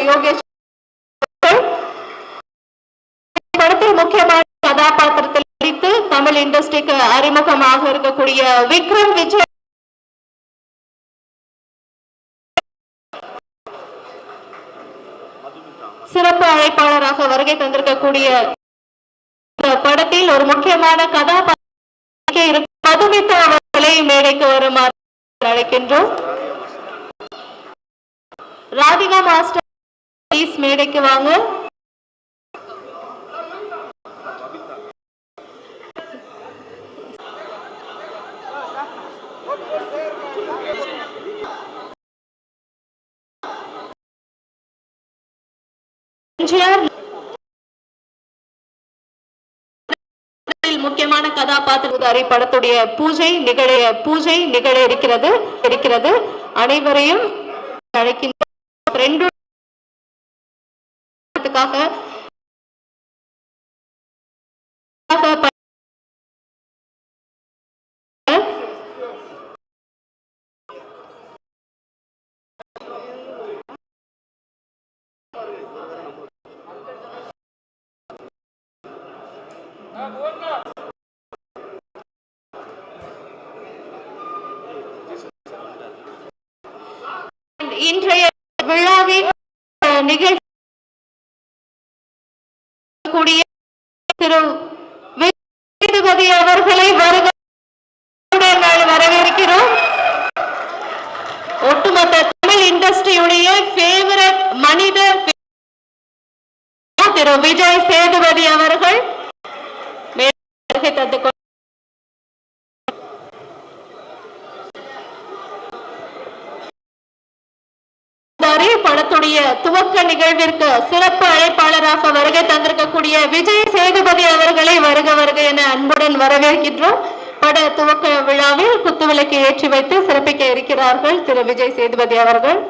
யோகேஷ் படத்தில் முக்கியமான கதாபாத்திரத்தில் நடித்து தமிழ் இண்டஸ்ட்ரிக்கு அறிமுகமாக இருக்கக்கூடிய விக்ரம் விஜய் சிறப்பு அழைப்பாளராக வருகை தந்திருக்கக்கூடிய படத்தில் ஒரு முக்கியமான கதாபாத்திரம் மதுமிதா அவர்களை மேடைக்கு வருமாறு அழைக்கின்றோம். ராதிகா மாஸ்டர் ப்ளீஸ் மேடைக்கு வாங்க. முக்கியமான கதாபாத்திர படத்துடைய பூஜை நிகழ இருக்கிறது. அனைவரையும் அழைக்கின்ற இன்றைய விழாவின் நிகழ்ச்சி திரு சேதுபதி அவர்களை வரவேற்கிறோம். ஒட்டுமொத்த தமிழ் இண்டஸ்ட்ரியுடைய ஃபேவரட் மனிதர் திரு விஜய் சேதுபதி அவர்கள் படத்துடைய துவக்க நிகழ்விற்கு சிறப்பு அழைப்பாளராக வருகை தந்திருக்கக்கூடிய விஜய் சேதுபதி அவர்களை வருக என அன்புடன் வரவேற்கின்றோம். பட துவக்க விழாவில் குத்துவிளக்கு ஏற்றி வைத்து சிறப்பிக்க இருக்கிறார்கள் திரு விஜய் சேதுபதி அவர்கள்.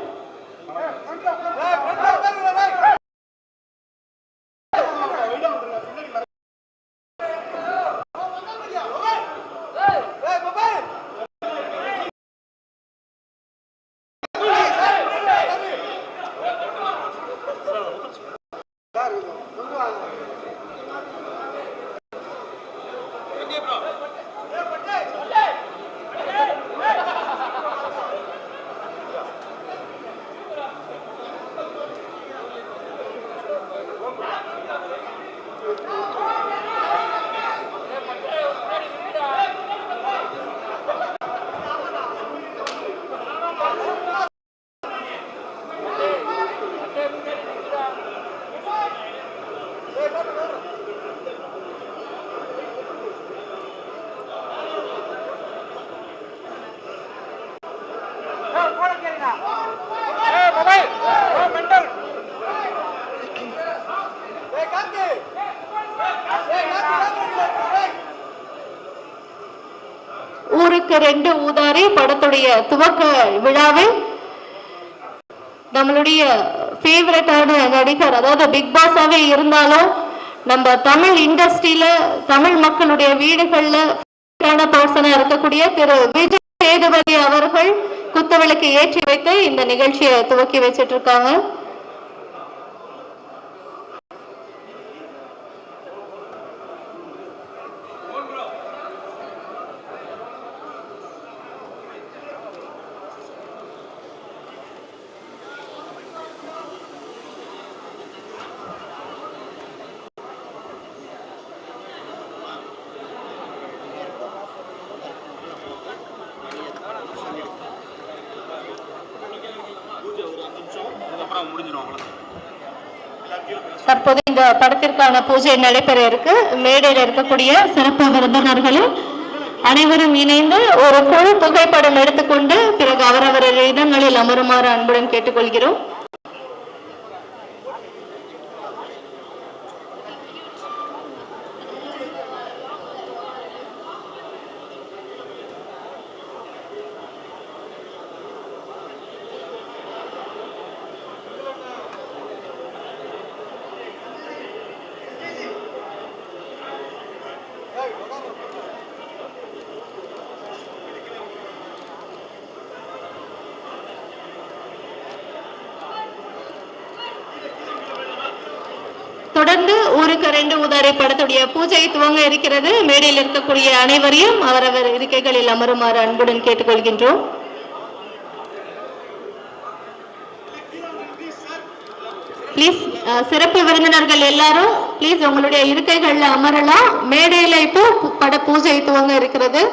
ஊருக்கு 2 ஊதாரி படத்துடைய துவக்க விழாவில் நம்மளுடைய ஃபேவரட்டான நடிகர், அதாவது பிக் பாஸாவே இருந்தாலும் நம்ம தமிழ் இண்டஸ்ட்ரியில தமிழ் மக்களுடைய வீடுகள்ல பர்சனா இருக்கக்கூடிய திரு விஜய் சேதுபதி அவர்கள் குத்துவிளக்கு ஏற்றி வைத்து இந்த நிகழ்ச்சியை துவக்கி வச்சிட்டு இருக்காங்க. தற்போது இந்த படத்திற்கான பூஜை நடைபெற இருக்கு. மேடையில் இருக்கக்கூடிய சிறப்பு விருந்தினர்களும் அனைவரும் இணைந்து ஒரு குழு புகைப்படம் எடுத்துக்கொண்டு பிறகு அவரவர் இடங்களில் அமருமாறு அன்புடன் கேட்டுக்கொள்கிறோம். தொடர்ந்து ஊருக்கு 2 ஊதாரி படத்துடைய பூஜை துவங்க இருக்கிறது. மேடையில் இருக்கக்கூடிய அனைவரையும் அவரவர் இருக்கைகளில் அமருமாறு அன்புடன் கேட்டுக்கொள்கின்றோம். பிளீஸ் சிறப்பு விருந்தினர்கள் எல்லாரும் பிளீஸ் உங்களுடைய இருக்கைகள்ல அமரலாம். மேடையில இப்போ பட பூஜை துவங்க இருக்கிறது.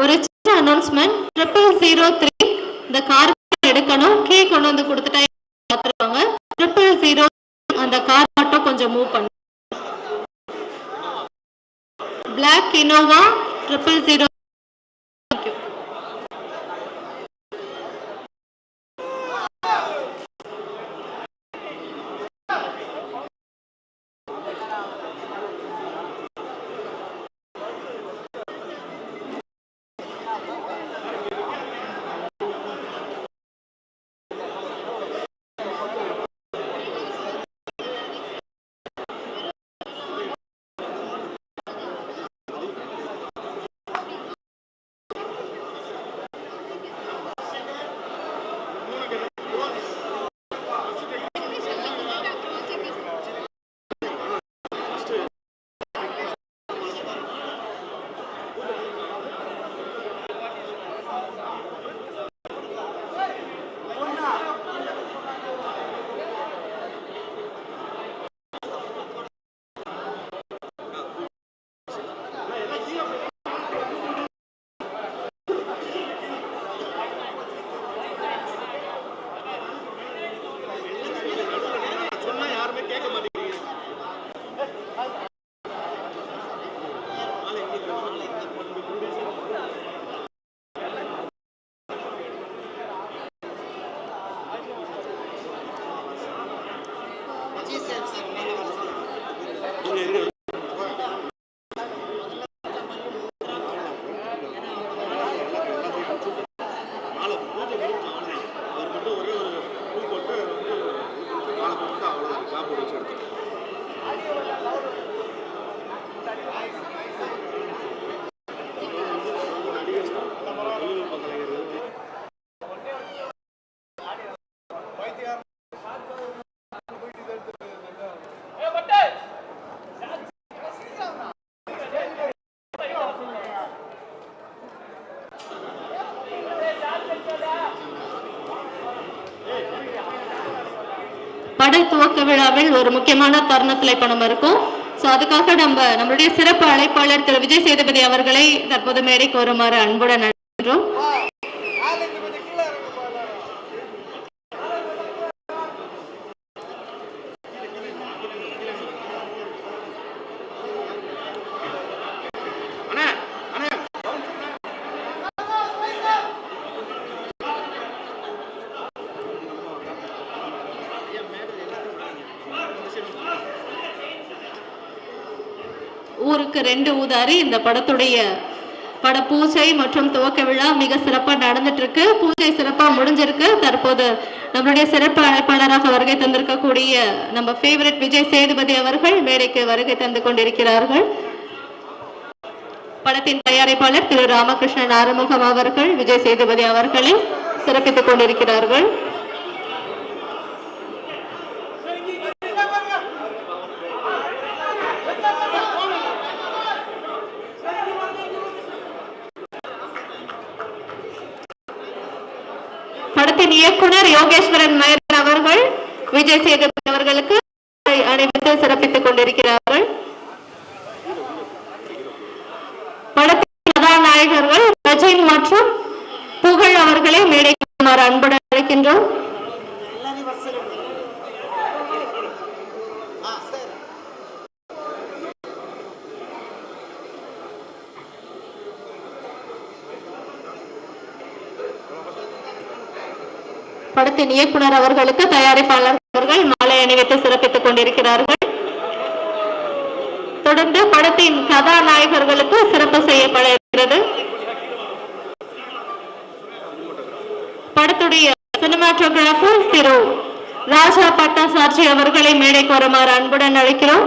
ஒரு சின்ன அனௌன்ஸ்மெண்ட் 0003 இந்த கார் எடுக்கணும். கீ கொண்டு வந்து கொடுத்துட்டா பார்த்துருவாங்க. 000 அந்த கார் மட்டும் கொஞ்சம் மூவ் பண்ணு. Black Innova 000. பட துவக்க விழாவில் ஒரு முக்கியமான தருணத்தில் இப்ப நம்ம இருக்கோம். சோ அதுக்காக நம்மளுடைய சிறப்பு அழைப்பாளர் திரு விஜய் சேதுபதி அவர்களை தற்போது மேடைக்கு வருமாறு அன்புடன் அழைக்கின்றோம். ஊருக்கு 2 ஊதாரி. இந்த படத்துடைய பட பூஜை மற்றும் துவக்க விழா மிக சிறப்பாக நடந்துட்டு இருக்கு. பூஜை சிறப்பாக முடிஞ்சிருக்கு. தற்போது நம்மளுடைய சிறப்பு அழைப்பாளராக வருகை தந்திருக்கக்கூடிய நம்ம ஃபேவரட் விஜய் சேதுபதி அவர்கள் மேடைக்கு வருகை தந்து கொண்டிருக்கிறார்கள். படத்தின் தயாரிப்பாளர் திரு ராமகிருஷ்ணன் ஆறுமுகம் அவர்கள் விஜய் சேதுபதி அவர்களை சிறப்பித்துக் கொண்டிருக்கிறார்கள். படத்தின் இயக்குனர் யோகேஸ்வரன் மயன் அவர்கள் விஜய் சேதுபதி அவர்களுக்கு அணிவித்து சிறப்பித்துக் கொண்டிருக்கிறார்கள். படத்தின் கதாநாயகர்கள் ரஜின் மற்றும் புகழ் அவர்களை மேடைக்கு அன்புடன் அழைக்கின்றோம். படத்தின் இயக்குனர் அவர்களுக்கு தயாரிப்பாளர் அவர்கள் மாலை அணிவித்து சிறப்பித்துக் கொண்டிருக்கிறார்கள். தொடர்ந்து படத்தின் கதாநாயகர்களுக்கு சிறப்பு செய்யப்பட இருக்கிறது. படத்துடைய சினிமாட்டோகிராபர் திரு ராஜா பட்டாசார்ஜி அவர்களை மேடைக்கு வருமாறு அன்புடன் அழைக்கிறோம்.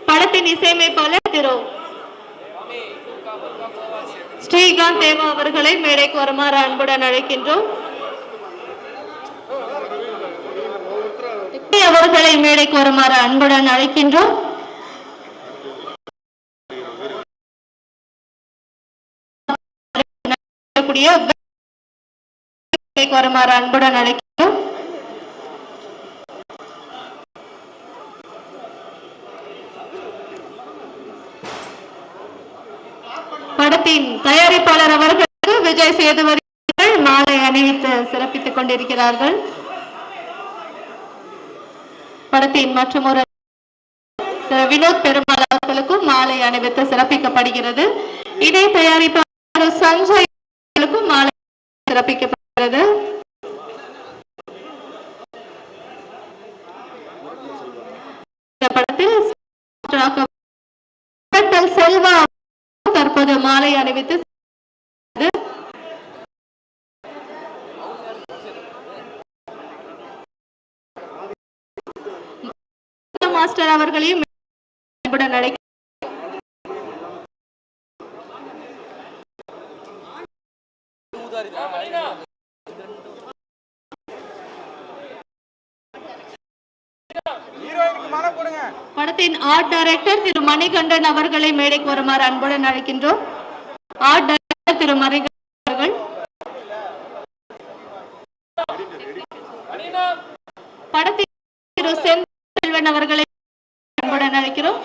படத்தின் இசையமைப்பாளர் திரு ஸ்ரீகாந்த் தேவா அவர்களை மேடைக்கு வருமாறு அன்புடன் அழைக்கின்றோம். அவர்களை மேடைக்கு வருமாறு அன்புடன் அழைக்கின்றோம். வருமாறு அன்புடன் அழைக்கின்றோம். படத்தின் தயாரிப்பாளர் அவர்களுக்கு விஜய் சேதுபதி மாலை அணிவித்து சிறப்பித்துக் கொண்டிருக்கிறார்கள். படத்தின் மற்றும் ஒரு வினோத் பெருமாள் அவர்களுக்கும் மாலை அணிவித்து சிறப்பிக்கப்படுகிறது. இதை தயாரிப்பாளர் சஞ்சய் மாலை சிறப்பிக்கப்படுகிறது. இந்த படத்தில் செல்வா தற்போது மாலை அணிவித்து மாஸ்டர் அவர்களையும் படத்தின் ஆர்ட் டைரக்டர் திரு மணிகண்டன் அவர்களை மேடைக்கு வருமாறு அன்புடன் அழைக்கின்றோம். ஆர்ட் டைரக்டர் திரு மணிகண்டன் அவர்கள். படத்தின் திரு செல்வன் அவர்களை அன்புடன் அழைக்கிறோம்.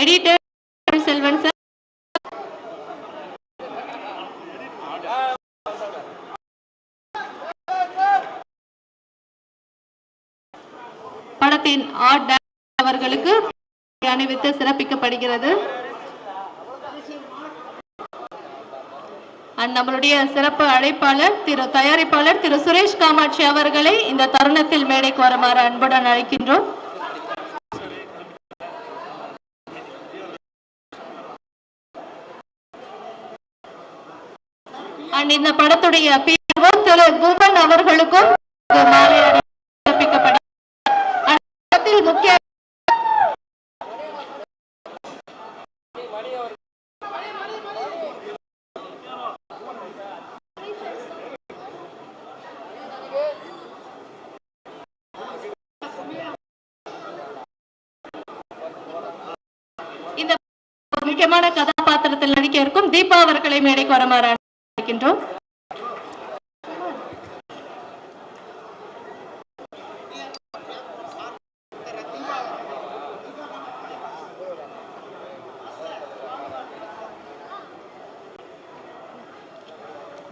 Editor Selvan sir. படத்தின் ஆர்ட் டைரக்டர் அவர்களுக்கு அணிவித்து சிறப்பிக்கப்படுகிறது. நம்மளுடைய சிறப்பு அழைப்பாளர் திரு தயாரிப்பாளர் திரு சுரேஷ் காமாட்சி அவர்களை இந்த தருணத்தில் மேடைக்கு வருமாறு அன்புடன் அழைக்கின்றோம். இந்த படத்துடைய திரு பூபன் அவர்களுக்கும் மாலை சிறப்பிக்கப்படுகிறது. முக்கிய இந்த முக்கியமான கதாபாத்திரத்தில் நடிக்க இருக்கும் தீபா அவர்களை மேடைக்கு வருமாறு அழைக்கின்றோம்.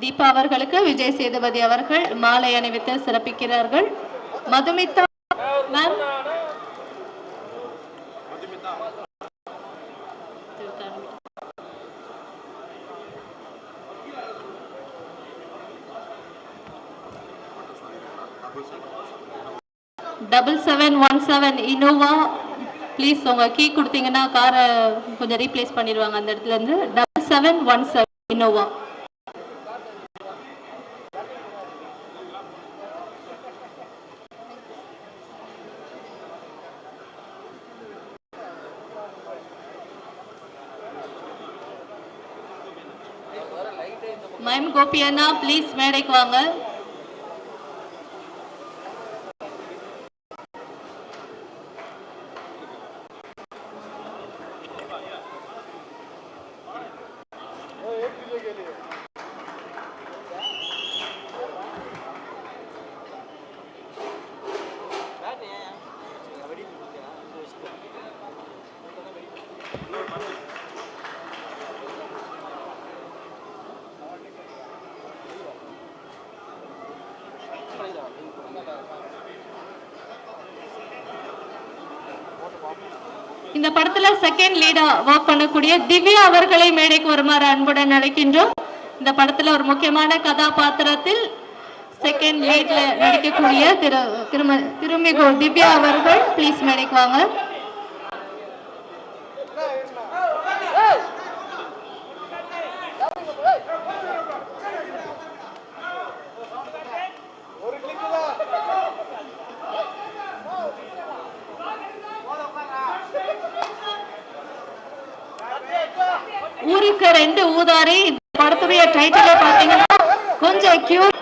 தீபா அவர்களுக்கு விஜய் சேதுபதி அவர்கள் மாலை அணிவித்து சிறப்பிக்கிறார்கள். Madhumitha ma'am, double 717 Innova please உங்க கீ கொடுத்தீங்கன்னா காரை கொஞ்சம் ரீப்ளேஸ் பண்ணிடுவாங்க அந்த இடத்துல இருந்து. 7717 இனோவா. மைம் கோபி அண்ணா ப்ளீஸ் மேடைக்கு வாங்க. இந்த படத்துல செகண்ட் லீடா ஒர்க் பண்ணக்கூடிய திவ்யா அவர்களை மேடைக்கு வருமாறு அன்புடன் அழைக்கின்றோம். இந்த படத்துல ஒரு முக்கியமான கதாபாத்திரத்தில் செகண்ட் லீட்ல நடிக்கக்கூடிய திருமிகு திவ்யா அவர்கள் ப்ளீஸ் மேடைக்கு வாங்க. ஊருக்கு 2 ஊதாரி. படத்துடைய டைட்டில் பாத்தீங்கன்னா கொஞ்சம் கியூட்.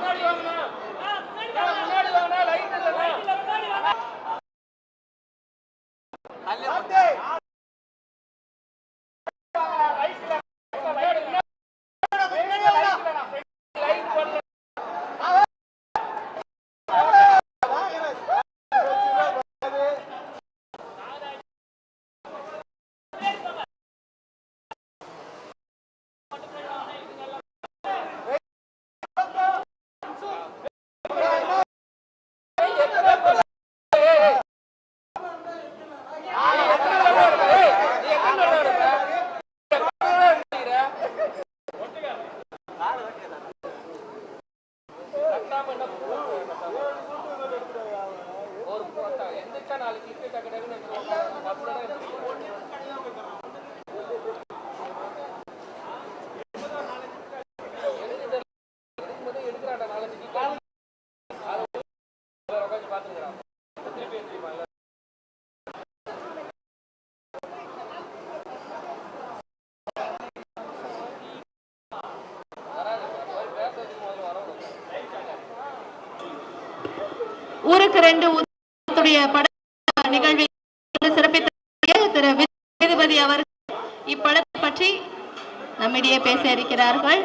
ஊருக்கு 2 ஊதாரிய பட நிகழ்வில் சிறப்பித்த திரு சேதுபதி அவர்கள் இப்படத்தை பற்றி நம்மிடையே பேச இருக்கிறார்கள்.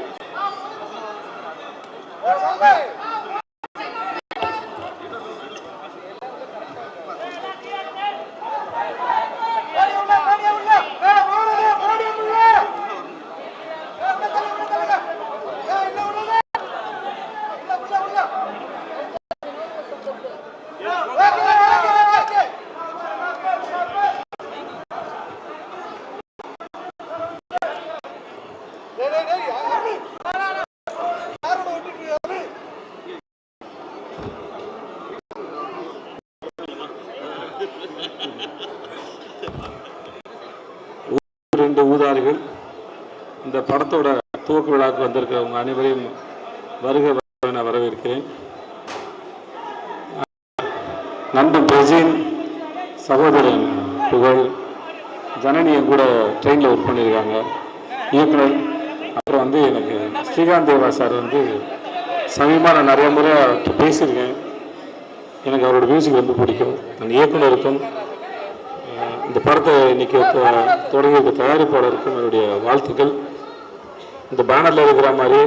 ஊதாரிகள் இந்த படத்தோட துவக்க விழாவுக்கு வந்திருக்கிறவங்க அனைவரையும் வருக என வரவேற்கிறேன். நண்பன் பிரஜீன், சகோதரன் புகழ், ஜனனியும் கூட ட்ரெயினில் ஒர்க் பண்ணியிருக்காங்க, இயக்குனர். அப்புறம் எனக்கு ஸ்ரீகாந்த் தேவா சார் சமீபமாக நான் நிறைய முறை பேசியிருக்கேன். எனக்கு அவரோட மியூசிக் ரொம்ப பிடிக்கும். நான் இயக்குனருக்கும் இந்த படத்தை இன்னைக்கு தொடங்கிய தயாரிப்பாளருக்கும் என்னுடைய வாழ்த்துக்கள். இந்த பேனரில் இருக்கிற மாதிரி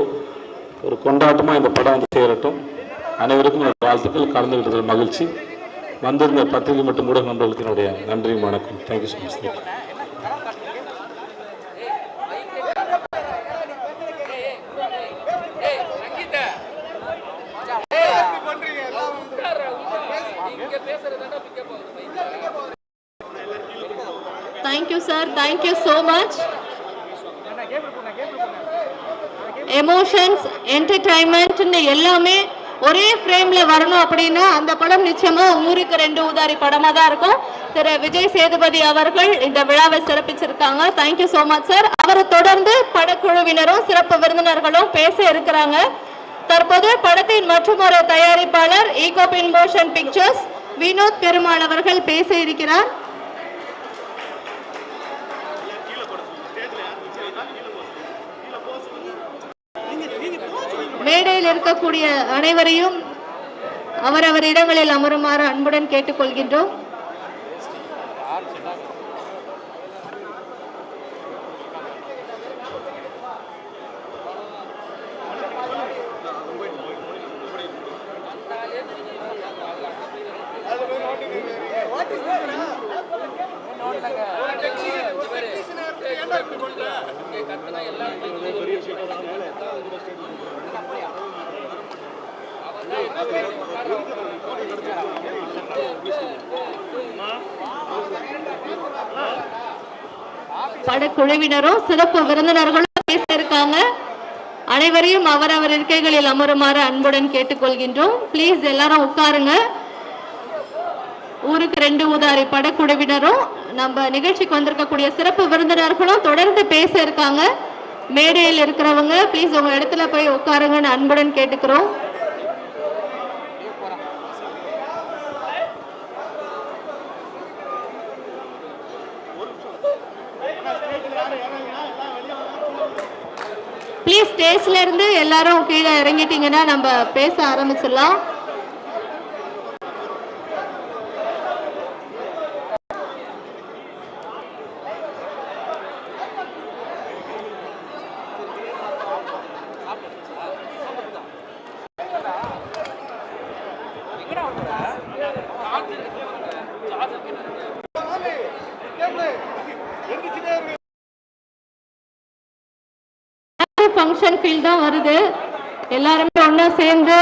ஒரு கொண்டாட்டமாக இந்த படம் சேரட்டும். அனைவருக்கும் என்னுடைய வாழ்த்துக்கள். கலந்துகிட்டதில் மகிழ்ச்சி. வந்திருந்த பத்திரிகை மற்றும் ஊடக நண்பர்களுக்கு என்னுடைய நன்றி, வணக்கம். Thank you so much. Thank you sir, thank you so much. Emotions, entertainment எல்லாமே ஒரே ஃப்ரேம்ல வரணும் அப்படின்னா அந்த படம் நிச்சயமா ஊருக்கு 2 ஊதாரி படமா தான் இருக்கும். திரு விஜய் சேதுபதி அவர்கள் இந்த விழாவை சிறப்பிச்சிருக்காங்க. Thank you so much sir. அவரை தொடர்ந்து படக்குழுவினரும் சிறப்பு விருந்தினர்களும் பேச இருக்கிறாங்க. தற்போது படத்தின் மற்றொரு தயாரிப்பாளர் ஈகோபின் மோஷன் பிக்சர்ஸ் வினோத் பெருமாள் அவர்கள் பேச இருக்கிறார். மேடையில் இருக்கக்கூடிய அனைவரையும் அவரவர் இடங்களில் அமருமாறு அன்புடன் கேட்டுக்கொள்கின்றோம். படக்குழுவினரும் சிறப்பு விருந்தினர்களும் பேச இருக்காங்க. அனைவரையும் அவரவர் இருக்கைகளில் அமருமாறு அன்புடன் கேட்டுக்கொள்கின்றோம். பிளீஸ் எல்லாரும் உட்காருங்க. ஊருக்கு 2 ஊதாரி படக்குழுவினரும் நம்ம நிகழ்ச்சிக்கு வந்திருக்கக்கூடிய சிறப்பு விருந்தினர்களும் தொடர்ந்து பேச இருக்காங்க. மேடையில் இருக்கிறவங்க பிளீஸ் உங்க இடத்துல போய் உட்காருங்கன்னு அன்புடன் கேட்டுக்கிறோம். ப்ளீஸ் ஸ்டேஜ்ல இருந்து எல்லாரும் கீழே இறங்கிட்டீங்கன்னா நம்ம பேச ஆரம்பிச்சிடலாம். ஃபங்க்ஷன் ஃபீல் தான் வருது. எல்லாருமே ஒண்ணா சேர்ந்து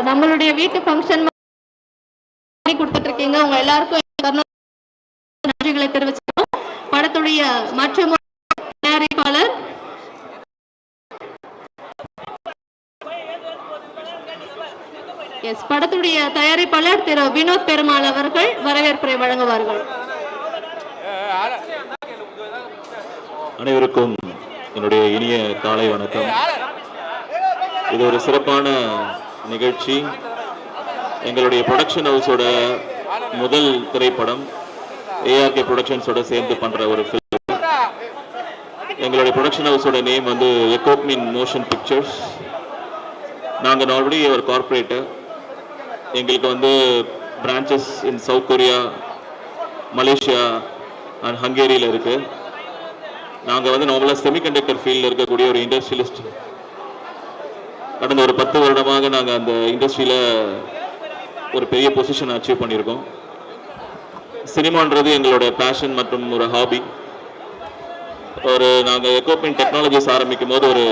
நம்மளுடைய வீட்டு ஃபங்க்ஷன் பண்ணி கொடுத்துட்டு இருக்கீங்க. உங்க எல்லாருக்கும் நன்றிகளை தெரிவிச்சுக்கிறோம். படத்துடைய மற்றொரு தயாரிப்பாளர் படத்துடைய தயாரிப்பாளர் திரு வினோத் பெருமாள் அவர்கள் வரவேற்புரை வழங்குவார்கள். அனைவருக்கும் என்னுடைய இனிய காலை வணக்கம். இது ஒரு சிறப்பான நிகழ்ச்சி. எங்களுடைய ப்ரொடக்ஷன் ஹவுஸோட முதல் திரைப்படம் ஏஆர்கே ப்ரொடக்ஷன்ஸோட சேர்ந்து பண்ற ஒரு ஃபில்ம். எங்களுடைய ப்ரொடக்ஷன் ஹவுஸோட நேம் வந்து எக்கோப்மின் மோஷன் பிக்சர்ஸ். நாங்கள் ஆல்ரெடி ஒரு கார்பரேட்டர். எங்களுக்கு வந்து branches in South Korea, Malaysia and ஹங்கேரியில் இருக்குது. நாங்கள் வந்து நார்மலாக செமிகண்டக்டர் ஃபீல்டில் இருக்கக்கூடிய ஒரு இண்டஸ்ட்ரியலிஸ்ட். கடந்த ஒரு 10 வருடமாக நாங்கள் அந்த இண்டஸ்ட்ரியில் ஒரு பெரிய பொசிஷன் அச்சீவ் பண்ணியிருக்கோம். சினிமான்றது எங்களோட பேஷன் மற்றும் ஒரு ஹாபி. நாங்கள் எக்கோப்மின் டெக்னாலஜிஸ் ஆரம்பிக்கும் போது ஒரு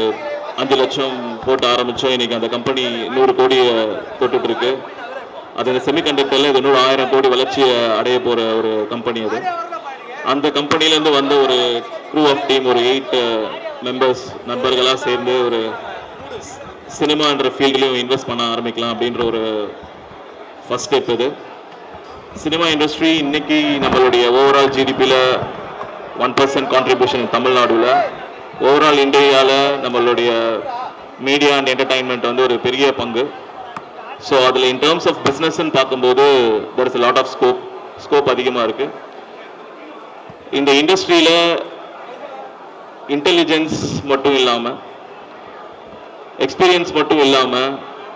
5 லட்சம் போட்டு ஆரம்பித்தோம். இன்றைக்கி அந்த கம்பெனி 100 கோடியை தொட்டுட்ருக்கு. அது இந்த செமிகண்டக்டரில் இது 100,000 கோடி வளர்ச்சியை அடைய போகிற ஒரு கம்பெனி அது. அந்த கம்பெனிலேருந்து வந்த ஒரு க்ரூ ஆஃப் டீம், ஒரு 8 மெம்பர்ஸ் நண்பர்களாக சேர்ந்து ஒரு சினிமான்ற ஃபீல்ட்லேயும் இன்வெஸ்ட் பண்ண ஆரம்பிக்கலாம் அப்படின்ற ஒரு ஃபர்ஸ்ட் ஸ்டெப் இது. சினிமா இண்டஸ்ட்ரி இன்னைக்கு நம்மளுடைய ஓவரால் ஜிடிபியில் 1% கான்ட்ரிபியூஷன் தமிழ்நாடுல. ஓவரால் இந்தியாவில் நம்மளுடைய மீடியா அண்ட் என்டர்டைன்மெண்ட் வந்து ஒரு பெரிய பங்கு. ஸோ அதில் இன் டேர்ம்ஸ் ஆஃப் பிஸ்னஸ்ன்னு பார்க்கும்போது there is lot of scope அதிகமாக இருக்குது. இந்த இண்டஸ்ட்ரியில் இன்டெலிஜென்ஸ் மட்டும் இல்லாமல், எக்ஸ்பீரியன்ஸ் மட்டும் இல்லாமல்,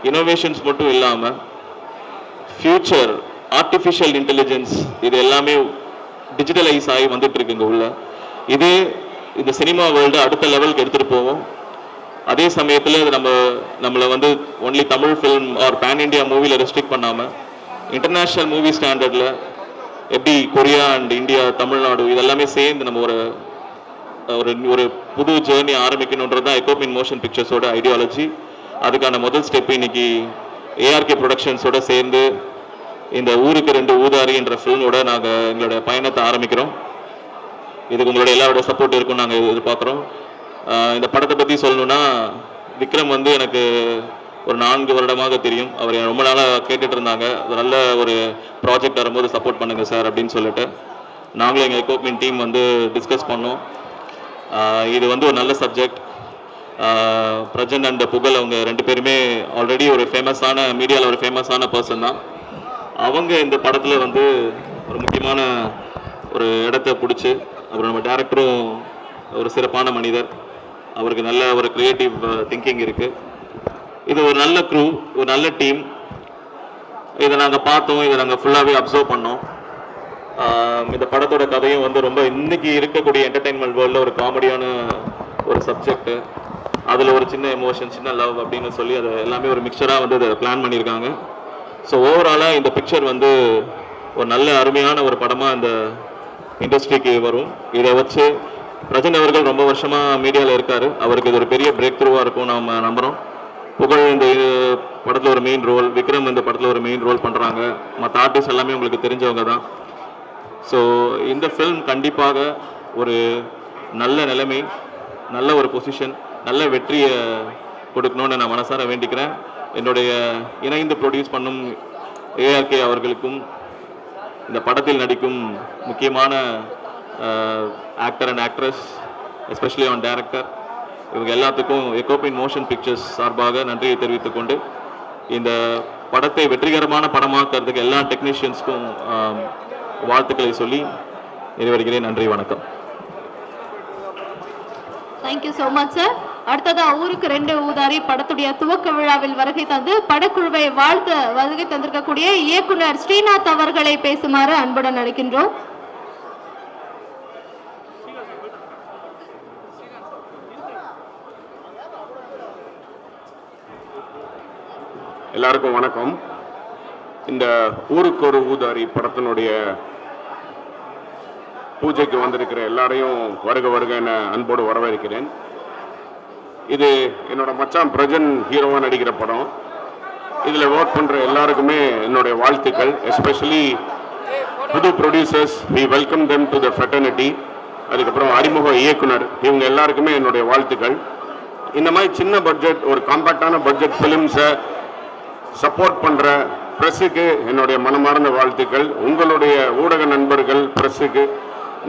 இனோவேஷன்ஸ் மட்டும் இல்லாமல், ஃபியூச்சர் ஆர்டிஃபிஷியல் இன்டெலிஜென்ஸ் இது எல்லாமே டிஜிட்டலைஸ் ஆகி வந்துட்டு இருக்குங்க உள்ள. இது இந்த சினிமா வேர்ல்டு அடுத்த லெவலுக்கு எடுத்துகிட்டு போவோம். அதே சமயத்தில் இது நம்மளை வந்து only Tamil film or pan India மூவியில் ரெஸ்ட்ரிக்ட் பண்ணாமல் இன்டர்நேஷ்னல் மூவி ஸ்டாண்டர்டில் எப்படி கொரியா அண்ட் இந்தியா, தமிழ்நாடு இதெல்லாமே சேர்ந்து நம்ம ஒரு ஒரு புது ஜேர்னி ஆரம்பிக்கணுன்றது தான் எக்கோப்மின் மோஷன் பிக்சர்ஸோட ஐடியாலஜி. அதுக்கான முதல் ஸ்டெப் இன்னைக்கு ஏஆர்கே ப்ரொடக்ஷன்ஸோட சேர்ந்து இந்த ஊருக்கு 2 ஊதாரி என்ற ஃபில்மோட நாங்கள் எங்களோட பயணத்தை ஆரம்பிக்கிறோம். இதுக்கு உங்களுடைய எல்லாரோட சப்போர்ட் இருக்கும்னு நாங்கள் எதிர்பார்க்குறோம். இந்த படத்தை பற்றி சொல்லணுன்னா, விக்ரம் வந்து எனக்கு ஒரு 4 வருடமாக தெரியும். அவர் ரொம்ப நாளாக கேட்டுட்டு இருந்தாங்க, நல்ல ஒரு ப்ராஜெக்ட் வரும்போது சப்போர்ட் பண்ணுங்கள் சார் அப்படின்னு சொல்லிட்டு நாங்களும் எங்கள் எக்யூப்மெண்ட் டீம் வந்து டிஸ்கஸ் பண்ணோம். இது வந்து ஒரு நல்ல சப்ஜெக்ட். பிரஜன் அண்ட் புகழ் அவங்க 2 பேருமே ஆல்ரெடி ஒரு ஃபேமஸான மீடியாவில் ஒரு ஃபேமஸான பர்சன் தான். அவங்க இந்த படத்தில் வந்து ஒரு முக்கியமான ஒரு இடத்த பிடிச்சி, அப்புறம் நம்ம டேரக்டரும் ஒரு சிறப்பான மனிதர், அவருக்கு நல்ல ஒரு க்ரியேட்டிவ் திங்கிங் இருக்குது. இது ஒரு நல்ல க்ரூ, ஒரு நல்ல டீம். இதை நாங்கள் பார்த்தோம், இதை நாங்கள் ஃபுல்லாகவே அப்சர்வ் பண்ணோம். இந்த படத்தோட கதையும் வந்து ரொம்ப இன்னைக்கு இருக்கக்கூடிய என்டர்டெயின்மெண்ட் வேர்ல்டில் ஒரு காமெடியான ஒரு சப்ஜெக்ட், அதில் ஒரு சின்ன எமோஷன், சின்ன லவ் அப்படின்னு சொல்லி அதை எல்லாமே ஒரு மிக்சராக வந்து அதை பிளான் பண்ணியிருக்காங்க. ஸோ ஓவராலாக இந்த பிக்சர் வந்து ஒரு நல்ல அருமையான ஒரு படமாக இந்த இண்டஸ்ட்ரிக்கு வரும். இதை வச்சு பிரஜன் அவர்கள் ரொம்ப வருஷமாக மீடியாவில் இருக்கார், அவருக்கு இது ஒரு பெரிய பிரேக் த்ரூவாக இருக்கும் நம்ம நம்புகிறோம். புகழ் இந்த படத்தில் ஒரு மெயின் ரோல், விக்ரம் இந்த படத்தில் ஒரு மெயின் ரோல் பண்ணுறாங்க, மற்ற ஆர்டிஸ்ட் எல்லாமே உங்களுக்கு தெரிஞ்சவங்க தான். ஸோ இந்த ஃபில்ம் கண்டிப்பாக ஒரு நல்ல நிலைமை, நல்ல ஒரு பொசிஷன், நல்ல வெற்றியை கொடுக்கணும்னு நான் மனசார வேண்டிக்கிறேன். என்னுடைய இணைந்து ப்ரொடியூஸ் பண்ணும் ஏஆர்கே அவர்களுக்கும், இந்த படத்தில் நடிக்கும் முக்கியமான actor and actress, especially on director, இவங்க எல்லாத்துக்கும் எக்கோபின் மோஷன் பிக்சர்ஸ் சார்பாக நன்றியை தெரிவித்துக் கொண்டு, இந்த படத்தை வெற்றிகரமான படமாக்குறதுக்கு எல்லா டெக்னீஷியன்ஸ்க்கும் வாழ்த்துக்களை சொல்லி நிறைவேறுகிறேன். நன்றி, வணக்கம். Thank you so much sir. அடுத்ததா ஊருக்கு 2 ஊதாரி படத்துடைய துவக்க விழாவில் வருகை தந்து படக்குழுவை வாழ்த்து வருகை தந்திருக்கக்கூடிய இயக்குனர் ஸ்ரீநாத் அவர்களை பேசுமாறு அன்புடன் அழைக்கின்றோம். எல்லாருக்கும் வணக்கம். இந்த ஊருக்கு ஒரு ஊதாரி படத்தினுடைய பூஜைக்கு வந்திருக்கிற எல்லாரையும் வருக வருக என அன்போடு வரவேற்கிறேன். இது என்னோட மச்சான் பிரஜன் ஹீரோவாக நடிக்கிற படம். இதில் ஒர்க் பண்ணுற எல்லாருக்குமே என்னுடைய வாழ்த்துக்கள். எஸ்பெஷலி புது producers, we welcome them to the fraternity. அதுக்கப்புறம் அறிமுக இயக்குனர், இவங்க எல்லாருக்குமே என்னுடைய வாழ்த்துக்கள். இந்த மாதிரி சின்ன பட்ஜெட், ஒரு காம்பேக்டான பட்ஜெட் ஃபிலிம்ஸை சப்போர்ட் பண்ணுற ப்ரெஸ்ஸுக்கு என்னுடைய மனமார்ந்த வாழ்த்துக்கள். உங்களுடைய ஊடக நண்பர்கள் ப்ரெஸ்ஸுக்கு,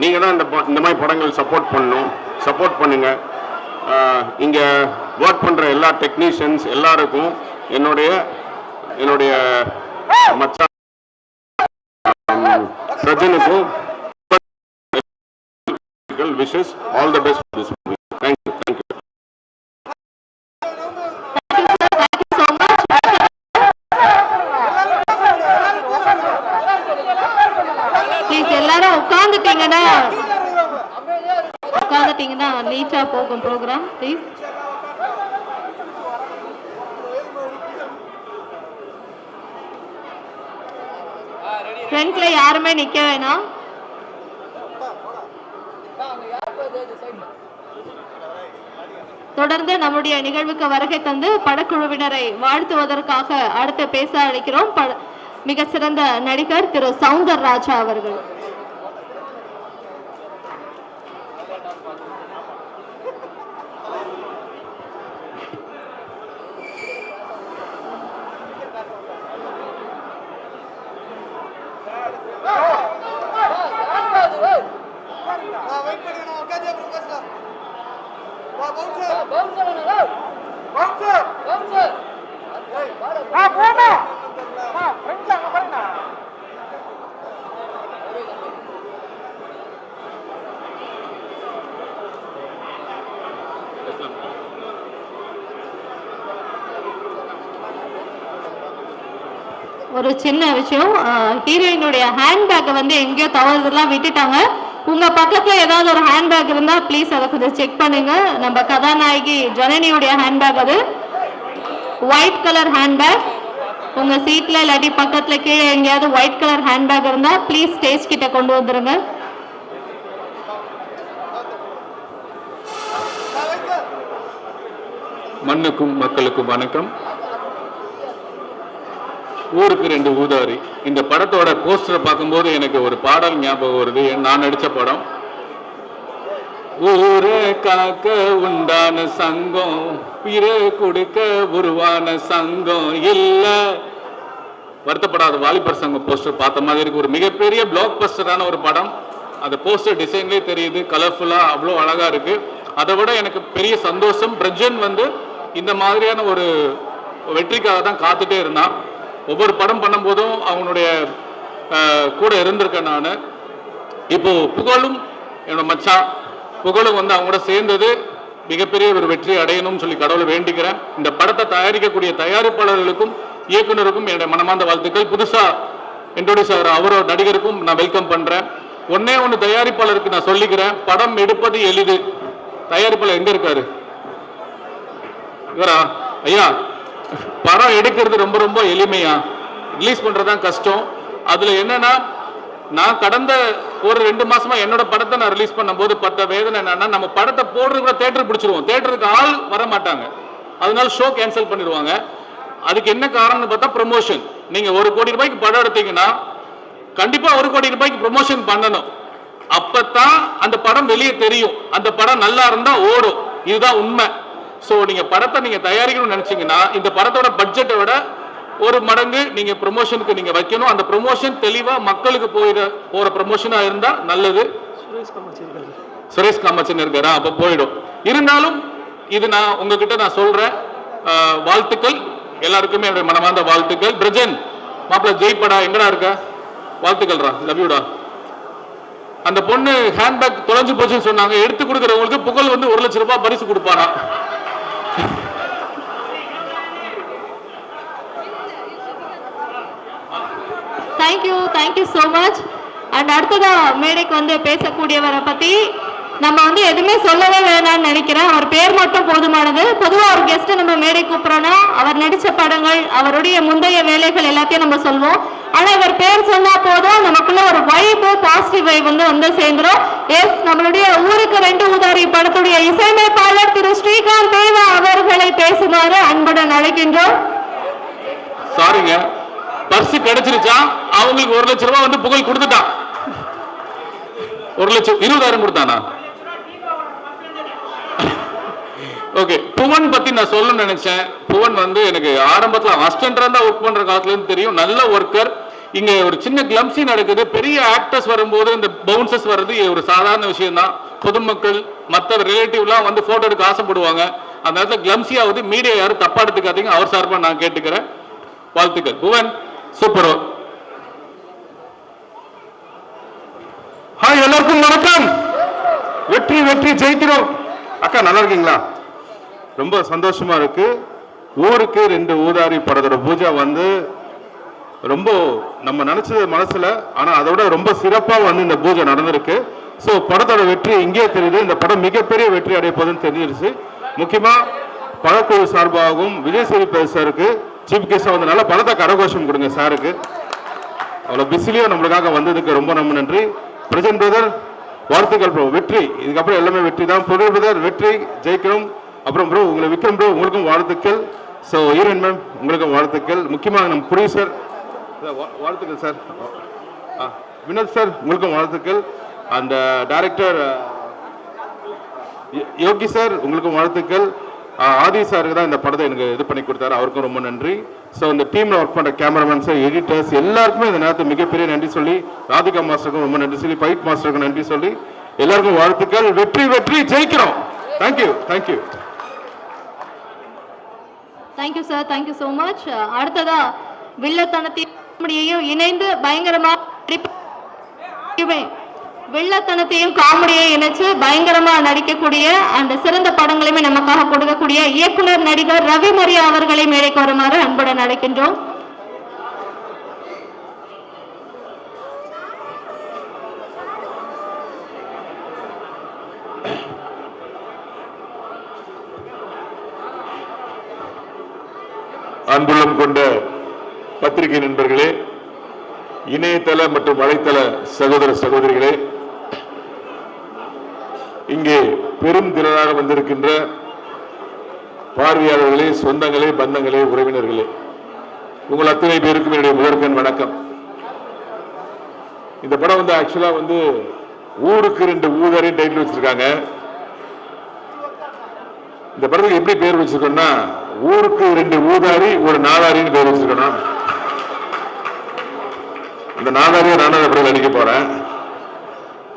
நீங்கள் தான் இந்த மாதிரி படங்கள் சப்போர்ட் பண்ணணும், சப்போர்ட் பண்ணுங்கள். இங்கே ஒர்க் பண்ணுற எல்லா டெக்னீஷியன்ஸ் எல்லாருக்கும் என்னுடைய மச்சான் பிரஜனுக்கும் wishes all the best for this movie. Thank you. உட்காந்துட்டீங்கன்னா நீட்டா போகும் ப்ரோக்ராம். ப்ளீஸ் ஃப்ரண்ட்ல யாருமே நிக்க வேணாம். தொடர்ந்து நம்முடைய நிகழ்வுக்கு வருகை தந்து படக்குழுவினரை வாழ்த்துவதற்காக அடுத்து பேச அழைக்கிறோம் மிக சிறந்த நடிகர் திரு சௌந்தர் ராஜா அவர்கள். ஒரு சின்ன விஷயம், ஹீரோயினுடைய ஹேண்ட்பேக்கை வந்து எங்கேயோ தவறுதெல்லாம் விட்டுட்டாங்க. உங்க பக்கத்துல ஏதாவது ஒரு ஹேண்ட்பேக் இருந்தா ப்ளீஸ் அதை கொஞ்சம் செக் பண்ணுங்க. நம்ம கதாநாயகி ஜனனியுடைய ஹேண்ட்பேக், அது ஒயிட் கலர் ஹேண்ட்பேக். உங்க சீட்ல இல்லாட்டி பக்கத்துல கீழே எங்கேயாவது ஒயிட் கலர் ஹேண்ட்பேக் இருந்தா ப்ளீஸ் ஸ்டேஜ் கிட்ட கொண்டு வந்துருங்க. மண்ணுக்கும் மக்களுக்கும் வணக்கம். ஊருக்கு 2 ஊதாரி, இந்த படத்தோட போஸ்டரை பார்க்கும்போது எனக்கு ஒரு பாடல் ஞாபகம் வருது. நான் நடித்த படம் ஊரை காக்க உண்டான சங்கம், உயிரை கொடுக்க உருவான சங்கம் இல்ல. வருத்தப்படாத வாலிபர் சங்கம் போஸ்டர் பார்த்த மாதிரி இருக்கு. ஒரு மிகப்பெரிய பிளாக் பஸ்டரான ஒரு படம். அந்த போஸ்டர் டிசைன்லேயே தெரியுது, கலர்ஃபுல்லா அவ்வளோ அழகா இருக்கு. அதை விட எனக்கு பெரிய சந்தோஷம், பிரஜன் வந்து இந்த மாதிரியான ஒரு வெற்றிக்காக தான் காத்துட்டே இருந்தான். ஒவ்வொரு படம் பண்ணும்போதும் அவனுடைய கூட இருந்திருக்கேன் நான். இப்போ புகழும் என்னோட மச்சான் புகழும் வந்து அவங்க கூட சேர்ந்தது மிகப்பெரிய ஒரு வெற்றி அடையணும்னு சொல்லி கடவுளை வேண்டிக்கிறேன். இந்த படத்தை தயாரிக்கக்கூடிய தயாரிப்பாளர்களுக்கும் இயக்குனருக்கும் என்னுடைய மனமார்ந்த வாழ்த்துக்கள். புதுசா இன்ட்ரோடியூஸ் ஆகிற அவரோட நடிகருக்கும் நான் வெல்கம் பண்றேன். ஒன்னே ஒன்று தயாரிப்பாளருக்கு நான் சொல்லிக்கிறேன், படம் எடுப்பது எளிது. தயாரிப்பாளர் எங்க இருக்காரு? இவரா? ஐயா, படம் எடுக்கிறது ரொம்ப ரொம்ப எளிமையா, ரிலீஸ் பண்றதுதான் கஷ்டம். அதுல என்னன்னா, நான் கடந்த ஒரு 2 மாசமா என்னோட படத்தை நான் ரிலீஸ் பண்ணும்போது பட்ட வேதனை என்னன்னா, நம்ம படத்தை போடுறது கூட தேட்டர் பிடிச்சிருவோம், தேட்டருக்கு ஆள் வர மாட்டாங்க, அதனால ஷோ கேன்சல் பண்ணிடுவாங்க. அதுக்கு என்ன காரணம்னு பார்த்தா ப்ரமோஷன். நீங்க 1 கோடி ரூபாய்க்கு படம் எடுத்தீங்கன்னா கண்டிப்பா 1 கோடி ரூபாய்க்கு ப்ரமோஷன் பண்ணணும். அப்பதான் அந்த படம் வெளியே தெரியும், அந்த படம் நல்லா இருந்தா ஓடும். இதுதான் உண்மை. சோ நீங்க படத்தை நீங்க தயாரிக்கணும்னு நினைச்சீங்கன்னா இந்த படத்தோட பட்ஜெட்டை விட 1 மடங்கு நீங்க ப்ரமோஷனுக்கு நீங்க வைக்கணும். அந்த ப்ரமோஷன் தெளிவா மக்களுக்கு போற ப்ரமோஷனா இருந்தா நல்லது. சுரேஷ் காமச்சன் இருக்காரா? அப்ப போயிடும். இருந்தாலும் இது நான் உங்ககிட்ட நான் சொல்றேன், வாழ்த்துக்கள் எல்லாருக்குமே, என்னுடைய மனமார்ந்த வாழ்த்துக்கள். பிரஜன் மாப்பிள்ள ஜெய்படா எங்கடா இருக்க? வாழ்த்துக்கள்ரா, லவ் யூடா. அந்த பொண்ணு ஹேண்ட்பேக் தொலைஞ்சு போச்சுன்னு சொன்னாங்க, எடுத்து கொடுக்கறவங்களுக்கு புகழ் வந்து 1 லட்சம் ரூபாய் பரிசு கொடுப்பாரா. Thank you so much. அண்ட் அடுத்ததா மேடைக்கு வந்து பேசக்கூடியவரை பத்தி நம்ம வந்து எதுவுமே சொல்லவே வேணாம்னு நினைக்கிறேன். அவர் பேர் மட்டும் போதுமானது. பொதுவாக ஒரு கெஸ்ட் நம்ம மேடை கூப்பிட்றோன்னா அவர் நடித்த படங்கள், அவருடைய முந்தைய வேலைகள் எல்லாத்தையும் நம்ம சொல்வோம். ஆனால் இவர் பேர் சொன்னா போதும், நமக்குள்ள ஒரு வைப்பு, பாசிட்டிவ் வைப் வந்து சேர்ந்துரும். எஸ், நம்மளுடைய ஊருக்கு 2 ஊதாரி படத்துடைய இசையமைப்பாளர் திரு ஸ்ரீகாந்த் தேவா அவர்களை பேசுமாறு அன்புடன் அழைக்கின்றோம். சாரிங்க, பர்ஸ் கிடைச்சிருச்சா? அவங்களுக்கு 1 லட்சம் ரூபாய் வந்து புகழ் கொடுத்துட்டான். 1,20,000 கொடுத்தானா? ஓகே, புவன் பத்தி நான் சொல்லணும்னு நினைச்சேன். புவன் வந்து எனக்கு ஆரம்பத்தில் அசிஸ்டன்டா தான் ஒர்க் பண்ற காலத்துல இருந்து தெரியும், நல்ல ஒர்க்கர். இங்க ஒரு சின்ன கிளம்சி நடக்குது, பெரிய ஆக்டர்ஸ் வரும்போது இந்த பவுன்சஸ் வர்றது ஒரு சாதாரண விஷயம் தான். பொதுமக்கள் மற்ற ரிலேட்டிவ்லாம் வந்து போட்டோ எடுக்க ஆசைப்படுவாங்க. அந்த நேரத்தில் கிளம்சி ஆகுது. மீடியா யாரும் தப்பா எடுத்துக்காதீங்க, அவர் சார்பா நான் கேட்டுக்கிறேன். வாழ்த்துக்கள் புவன், சூப்பர். ஹாய், எல்லாருக்கும் வணக்கம். வெற்றி வெற்றி ஜெயிக்கிறோம். அக்கா நல்லா இருக்கீங்களா? ரொம்ப சந்தோஷமா இருக்கு. ஊருக்கு 2 ஊதாரி படத்தோட பூஜை வந்து ரொம்ப நம்ம நினைச்சது மனசுல, ஆனா அதோட ரொம்ப சிறப்பா வந்து இந்த பூஜை நடந்திருக்கு. ஸோ படத்தோட வெற்றி இங்கே தெரியுது. இந்த படம் மிகப்பெரிய வெற்றி அடைய போதுன்னு தெரிஞ்சிருச்சு. முக்கியமா படக்குழு சார்பாகவும் விஜய் சேதுபதி சாருக்கு சீஃப் கெஸ்டா வந்தனால படத்தை கரகோஷம் கொடுங்க சாருக்கு. அவ்வளவு பிஸிலியோ நம்மளுக்காக வந்ததுக்கு ரொம்ப ரொம்ப நன்றி. பிரஜன் பிரதர் வாழ்த்துக்கள் ப்ரோ, வெற்றி. இதுக்கப்புறம் எல்லாமே வெற்றி தான். புகழ் பிரதர் வெற்றி, ஜெயிக்கிறோம். அப்புறம் ப்ரோ உங்களை விக்ரம் ப்ரோ உங்களுக்கும் வாழ்த்துக்கள். ஸோ ஹீரோயின் மேம் உங்களுக்கும் வாழ்த்துக்கள். முக்கியமாக நம்ம ப்ரொடியூசர் வாழ்த்துக்கள் சார். வினோத் சார் உங்களுக்கும் வாழ்த்துக்கள். அந்த டைரக்டர் யோகி சார் உங்களுக்கும் வாழ்த்துக்கள். ஆதி சாருக்கு தான் இந்த படத்தை எனக்கு இது பண்ணி கொடுத்தாரு, அவருக்கும் ரொம்ப நன்றி. ஸோ இந்த டீமில் ஒர்க் பண்ணுற கேமராமேன்ஸ், எடிட்டர்ஸ் எல்லாருக்குமே இந்த நேரத்தில் மிகப்பெரிய நன்றி சொல்லி, ராதிகா மாஸ்டருக்கும் ரொம்ப நன்றி சொல்லி, ஃபைட் மாஸ்டருக்கும் நன்றி சொல்லி, எல்லாருக்கும் வாழ்த்துக்கள். வெற்றி வெற்றி ஜெயிக்கிறோம். Thank you thank you thank you sir, thank you so much. அடுத்ததா வில்லத்தனத்தையும் இணைந்து பயங்கரமா வில்லத்தனத்தையும் காமெடியை இணைச்சு பயங்கரமா நடிக்கக்கூடிய அந்த சிறந்த படங்களையுமே நமக்காக கொடுக்கக்கூடிய இயக்குனர் நடிகர் ரவி மரியா அவர்களை மேடைக்கு வருமாறு அன்புடன் அழைக்கின்றோம். அன்புள்ளம் கொண்ட பத்திரிகை நண்பர்களே, இணையதள மற்றும் வலைத்தள சகோதர சகோதரிகளே, இங்கே பெரும் திரளாக வந்திருக்கின்ற பார்வையாளர்களே, சொந்தங்களே, பந்தங்களே, உறவினர்களே, உங்கள் அத்தனை பேருக்கும் என்னுடைய முதற்கண் வணக்கம். இந்த படம் வந்து ஆக்சுவலா வந்து ஊருக்கு 2 ஊதாரி டைட்டில் வச்சிருக்காங்க. இந்த படத்துக்கு எப்படி பேர் வச்சிருக்கோம்னா, ஊருக்கு 2 ஊதாரி ஒரு நாதாரின்னு பேர் வச்சிருக்கணும். இந்த நாதாரியை நானும் அந்த படத்தில் நடிக்க போறேன்.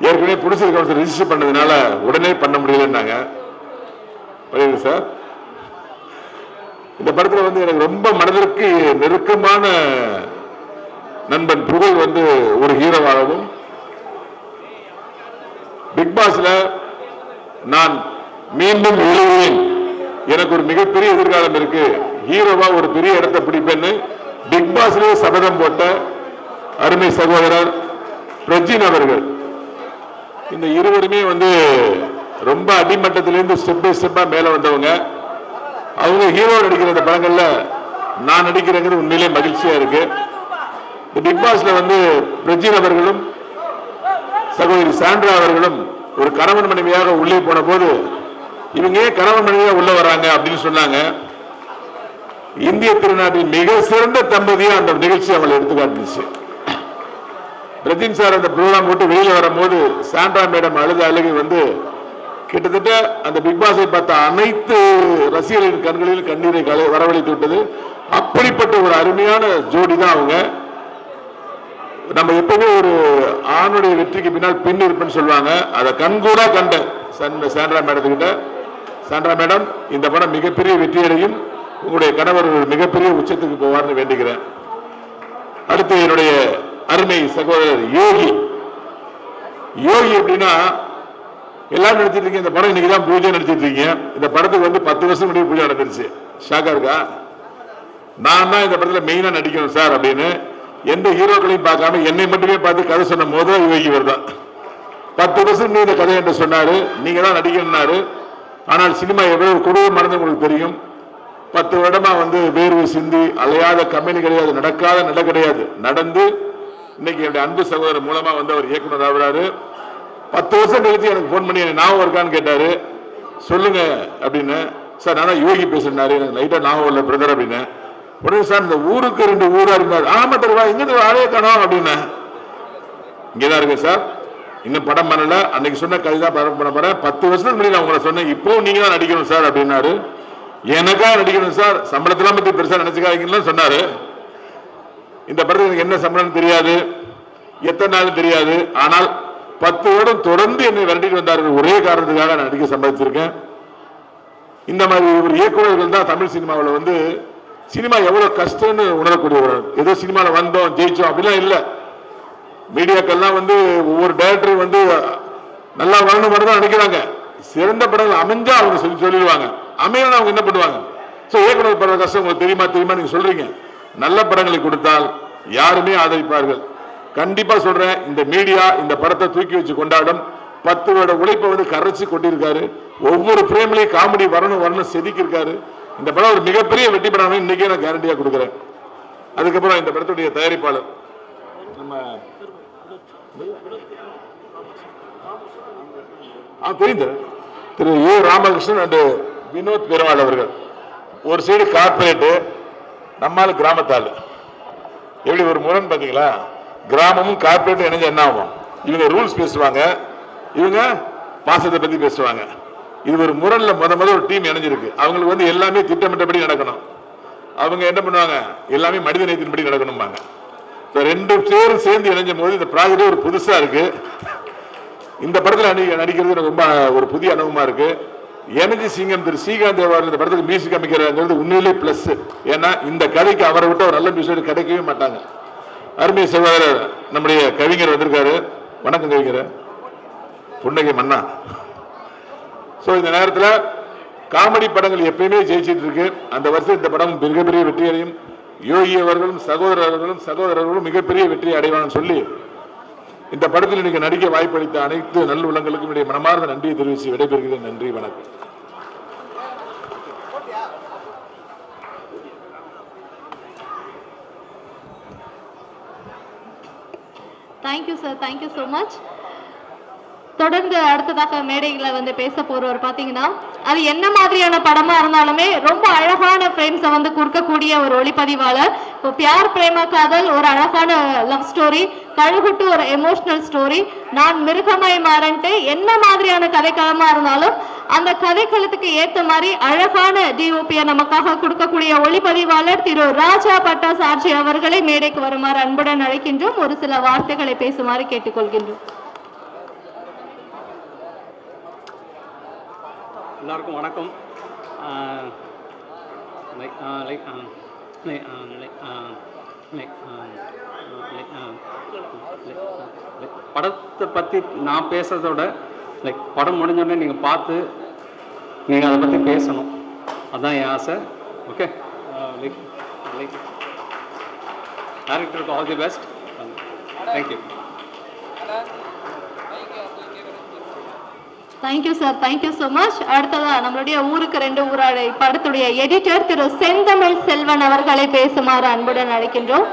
ஏற்கனவே ப்ரொடியூசர் கவுன்சில் ரெஜிஸ்டர் பண்ணதுனால உடனே பண்ண முடியலன்னாங்க. சார், இந்த படத்துல வந்து எனக்கு ரொம்ப மனதிற்கு நெருக்கமான நண்பன் புகழ் வந்து ஒரு ஹீரோவாகவும், பிக் பாஸ்ல நான் மீண்டும் எழுதுவேன், எனக்கு ஒரு மிகப்பெரிய எதிர்காலம் இருக்கு, ஹீரோவா ஒரு பெரிய இடத்தை பிடிப்பேன்னு பிக் பாஸ்லயே சபதம் போட்ட அருமை சகோதரர் பிரஜின் அவர்கள். இந்த இருவருமே வந்து ரொம்ப அடிமட்டத்திலிருந்து ஸ்டெப் பை ஸ்டெப்பா மேல வந்தவங்க. அவங்க ஹீரோ நடிக்கிற இந்த படங்கள்ல நான் நடிக்கிறேங்கிறது உண்மையிலே மகிழ்ச்சியா இருக்கு. பிக் பாஸ்ல வந்து பிரஜின் அவர்களும் சகோதரி சாண்ட்ரா அவர்களும் ஒரு கணவன் மனைவியாக உள்ளே போன போது இவங்க ஏன் கணவன் மனைவியா உள்ள வராங்க அப்படின்னு சொன்னாங்க. இந்திய திருநாட்டில் மிக சிறந்த தம்பதியா அந்த நிகழ்ச்சி அவங்களை எடுத்துக்காட்டுச்சு. பிரஜின் சார் அந்த ப்ரோக்ராம் போட்டு வெளியில வரும்போது சாண்ட்ரா மேடம் அழுகை வந்து கிட்டத்தட்ட அந்த பிக் பாஸை பார்த்த அனைத்து ரசிகர்களின் கண்களில் கண்ணீரை வரவழைத்து விட்டது. அப்படிப்பட்ட ஒரு அருமையான ஜோடி தான் அவங்க. நம்ம எப்பவுமே ஒரு ஆணுடைய வெற்றிக்கு பின்னால் பெண் இருப்புன்னு சொல்லுவாங்க. அதை கண்கூடா கண்ட சாண்ட்ரா மேடத்துக்கிட்ட, சாண்ட்ரா மேடம் இந்த படம் மிகப்பெரிய வெற்றியடையும், உங்களுடைய கணவர் ஒரு மிகப்பெரிய உச்சத்துக்கு போவார்னு வேண்டுகிறேன். அடுத்து என்னுடைய அருமை சகோதரர் யோகி. யோகி எப்படின்னா, எல்லாரும் நடிச்சிட்டு இருக்கீங்க, இந்த படம் இன்னைக்கு தான் பூஜை நடிச்சிட்டு இருக்கீங்க. இந்த படத்துக்கு வந்து 10 வருஷம் முன்னாடி பூஜை நடந்துருச்சு. ஷாக்கா இருக்கா? நான் தான் இந்த படத்துல மெயினா நடிக்கணும் சார் அப்படின்னு எந்த ஹீரோக்களையும் பார்க்காம என்னை மட்டுமே பார்த்து கதை சொன்ன முதல் யோகி வருதான். 10 வருஷம் இந்த கதை என்று சொன்னாரு, நீங்க தான் நடிக்கணும்னாரு. ஆனால் சினிமா எவ்வளவு கொடூரமானது உங்களுக்கு தெரியும். 10 வருடமா வந்து வேர்வை சிந்தி அலையாத கம்பெனி கிடையாது, நடக்காத நட கிடையாது, நடந்து இன்னைக்கு என்னுடைய அன்பு சகோதரர் மூலமா வந்து அவர் இயக்குனர் ஆகிறாரு. 10 வருஷம் கழிச்சு எனக்கு போன் பண்ணி ஞாபகம் இருக்கான்னு கேட்டாரு. சொல்லுங்க அப்படின்னு. சார் நான் தான் யோகி பேசுனாரு, எனக்கு லைட்டா ஞாபகம் இல்லை பிரதர் அப்படின்னு. உடனே சார் இந்த ஊருக்கு 2 ஊரா இருந்தாரு. ஆமா தருவா, இங்க ஆளே காணோம் அப்படின்னு. இங்கதான் இருக்கு சார், இன்னும் படம் பண்ணல, அன்னைக்கு சொன்ன கதை தான் படம் பண்ண போறேன், 10 வருஷத்துக்கு முன்னாடி நான் உங்களை சொன்னேன், இப்போ நீங்க தான் நடிக்கணும் சார் அப்படின்னாரு. எனக்கா நடிக்கணும் சார், சம்பளத்தெல்லாம் பத்தி பெருசா நினைச்சுக்காதீங்கன்னு சொன்னாரு. இந்த படத்துக்கு எனக்கு என்ன சம்பளம் தெரியாது, எத்தனை நாள் தெரியாது, ஆனால் 10 வருடம் தொடர்ந்து என்னை விரட்டிட்டு வந்தார்கள். ஒரே காரணத்துக்காக நான் நடிக்க சம்பாதிச்சிருக்கேன். இந்த மாதிரி ஒரு இயக்குநர்கள் தான் தமிழ் சினிமாவில் வந்து சினிமா எவ்வளவு கஷ்டம்னு உணரக்கூடியவர். ஏதோ சினிமாவில் வந்தோம் ஜெயிச்சோம் அப்படிலாம் இல்லை. மீடியாக்கள்லாம் வந்து ஒவ்வொரு டைரக்டரும் வந்து நல்லா வரணும் தான் நினைக்கிறாங்க. சிறந்த படங்கள் அமைஞ்சா அவங்க சொல்லிடுவாங்க, அமையணும் அவங்க என்ன பண்ணுவாங்க. ஸோ இயக்குனர் படுற கஷ்டம் உங்களுக்கு தெரியுமா நீங்க சொல்றீங்க. நல்ல படங்களை கொடுத்தால் யாருமே ஆதரிப்பார்கள். கண்டிப்பா சொல்றேன், இந்த மீடியா இந்த படத்தை தூக்கி வச்சு கொண்டாடும். 10 வருட உழைப்பை வந்து கரைச்சி கொண்டிருக்காரு. ஒவ்வொரு பிரேம்லயும் காமெடி வரணும் செதுக்கி இருக்காரு. இந்த படம் ஒரு மிகப்பெரிய வெற்றி படம் இன்னைக்கே நான் கேரண்டியா கொடுக்குறேன். அதுக்கப்புறம் இந்த படத்துடைய தயாரிப்பாளர் நம்ம தெரிந்த திரு ஏ ராமகிருஷ்ணன் அண்ட் வினோத் பெருமாள் அவர்கள். ஒரு சைடு கார்பரேட்டு, நம்மால கிராமத்தாள். எப்படி ஒரு முரண் பாத்தீங்களா? கிராமமும் கார்பரேட்டும் இணைஞ்ச என்ன ஆகும்? இவங்க ரூல்ஸ் பேசுவாங்க, இவங்க பாசத்தை பத்தி பேசுவாங்க. இது ஒரு முரண்ல முதல் ஒரு டீம் இணைஞ்சிருக்கு. அவங்களுக்கு வந்து எல்லாமே திட்டமிட்டபடி நடக்கணும். அவங்க என்ன பண்ணுவாங்க, எல்லாமே மனித நேயத்தின்படி நடக்கணும்பாங்க. 2 பேரும் சேர்ந்து இணைஞ்ச போது இந்த ப்ராஜெக்ட் ஒரு புதுசா இருக்கு. இந்த படத்துல நடிக்கிறது ரொம்ப ஒரு புதிய அனுபவமா இருக்கு. எனர்ஜி சிங்கம் திரு ஸ்ரீகாந்த் தேவா இந்த படத்துக்கு மியூசிக் அமைக்கிறது உண்மையிலே பிளஸ். ஏன்னா இந்த கதைக்கு அவரை விட்டு ஒரு நல்ல மியூசிக் கிடைக்கவே மாட்டாங்க. அருமை சகோதரர் நம்முடைய கவிஞர் வந்திருக்காரு. வணக்கம் கவிஞர், புன்னகை மன்னா. சோ இந்த நேரத்தில் காமெடி படங்கள் எப்பயுமே ஜெயிச்சிட்டு இருக்கு. அந்த வருஷம் இந்த படம் மிகப்பெரிய வெற்றி அடையும். யோகி அவர்களும் சகோதரர்களும் மிகப்பெரிய வெற்றி அடைவான்னு சொல்லி இந்த படத்தில் இன்னைக்கு நடிக்க வாய்ப்பளித்த அனைத்து நல்ல உள்ளங்களுக்கும் என்னுடைய மனமார்ந்த நன்றியை தெரிவித்து விடைபெறுகிறேன். நன்றி, வணக்கம். Thank you sir, thank you so much. தொடர்ந்து அடுத்ததாக மேடைகளை வந்து பேச போறவர் பாத்தீங்கன்னா, அது என்ன மாதிரியான படமா இருந்தாலுமே ரொம்ப அழகான ஃப்ரேம்ஸை வந்து கொடுக்கக்கூடிய ஒரு ஒளிப்பதிவாளர். இப்போ பியார் பிரேம காதல் ஒரு அழகான லவ் ஸ்டோரி, கழுகுட்டு ஒரு எமோஷனல் ஸ்டோரி, நான் மிருகமாய் மாறன்ட்டு என்ன மாதிரியான கதைக்களமா இருந்தாலும் அந்த கதைக்களத்துக்கு ஏத்த மாதிரி அழகான டிஓபியை நமக்காக கொடுக்கக்கூடிய ஒளிப்பதிவாளர் திரு ராஜா பட்டாஸ் ஆர்ஜி அவர்களை மேடைக்கு வருமாறு அன்புடன் அழைக்கின்றோம். ஒரு சில வார்த்தைகளை பேசுமாறு கேட்டுக்கொள்கின்றோம். எல்லாருக்கும் வணக்கம். படத்தை பற்றி நான் பேசுறதோட படம் முடிஞ்சோடனே நீங்கள் பார்த்து நீங்கள் அதை பற்றி பேசணும், அதுதான் என் ஆசை. ஓகே, டைரக்டருக்கு all the best. Thank you. Thank you sir, thank you so much. அடுத்ததா நம்மளுடைய ஊருக்கு ரெண்டு ஊராடை படத்துடைய எடிட்டர் திரு செந்தமிழ் செல்வன் அவர்களை பேசுமாறு அன்புடன் அழைக்கின்றோம்.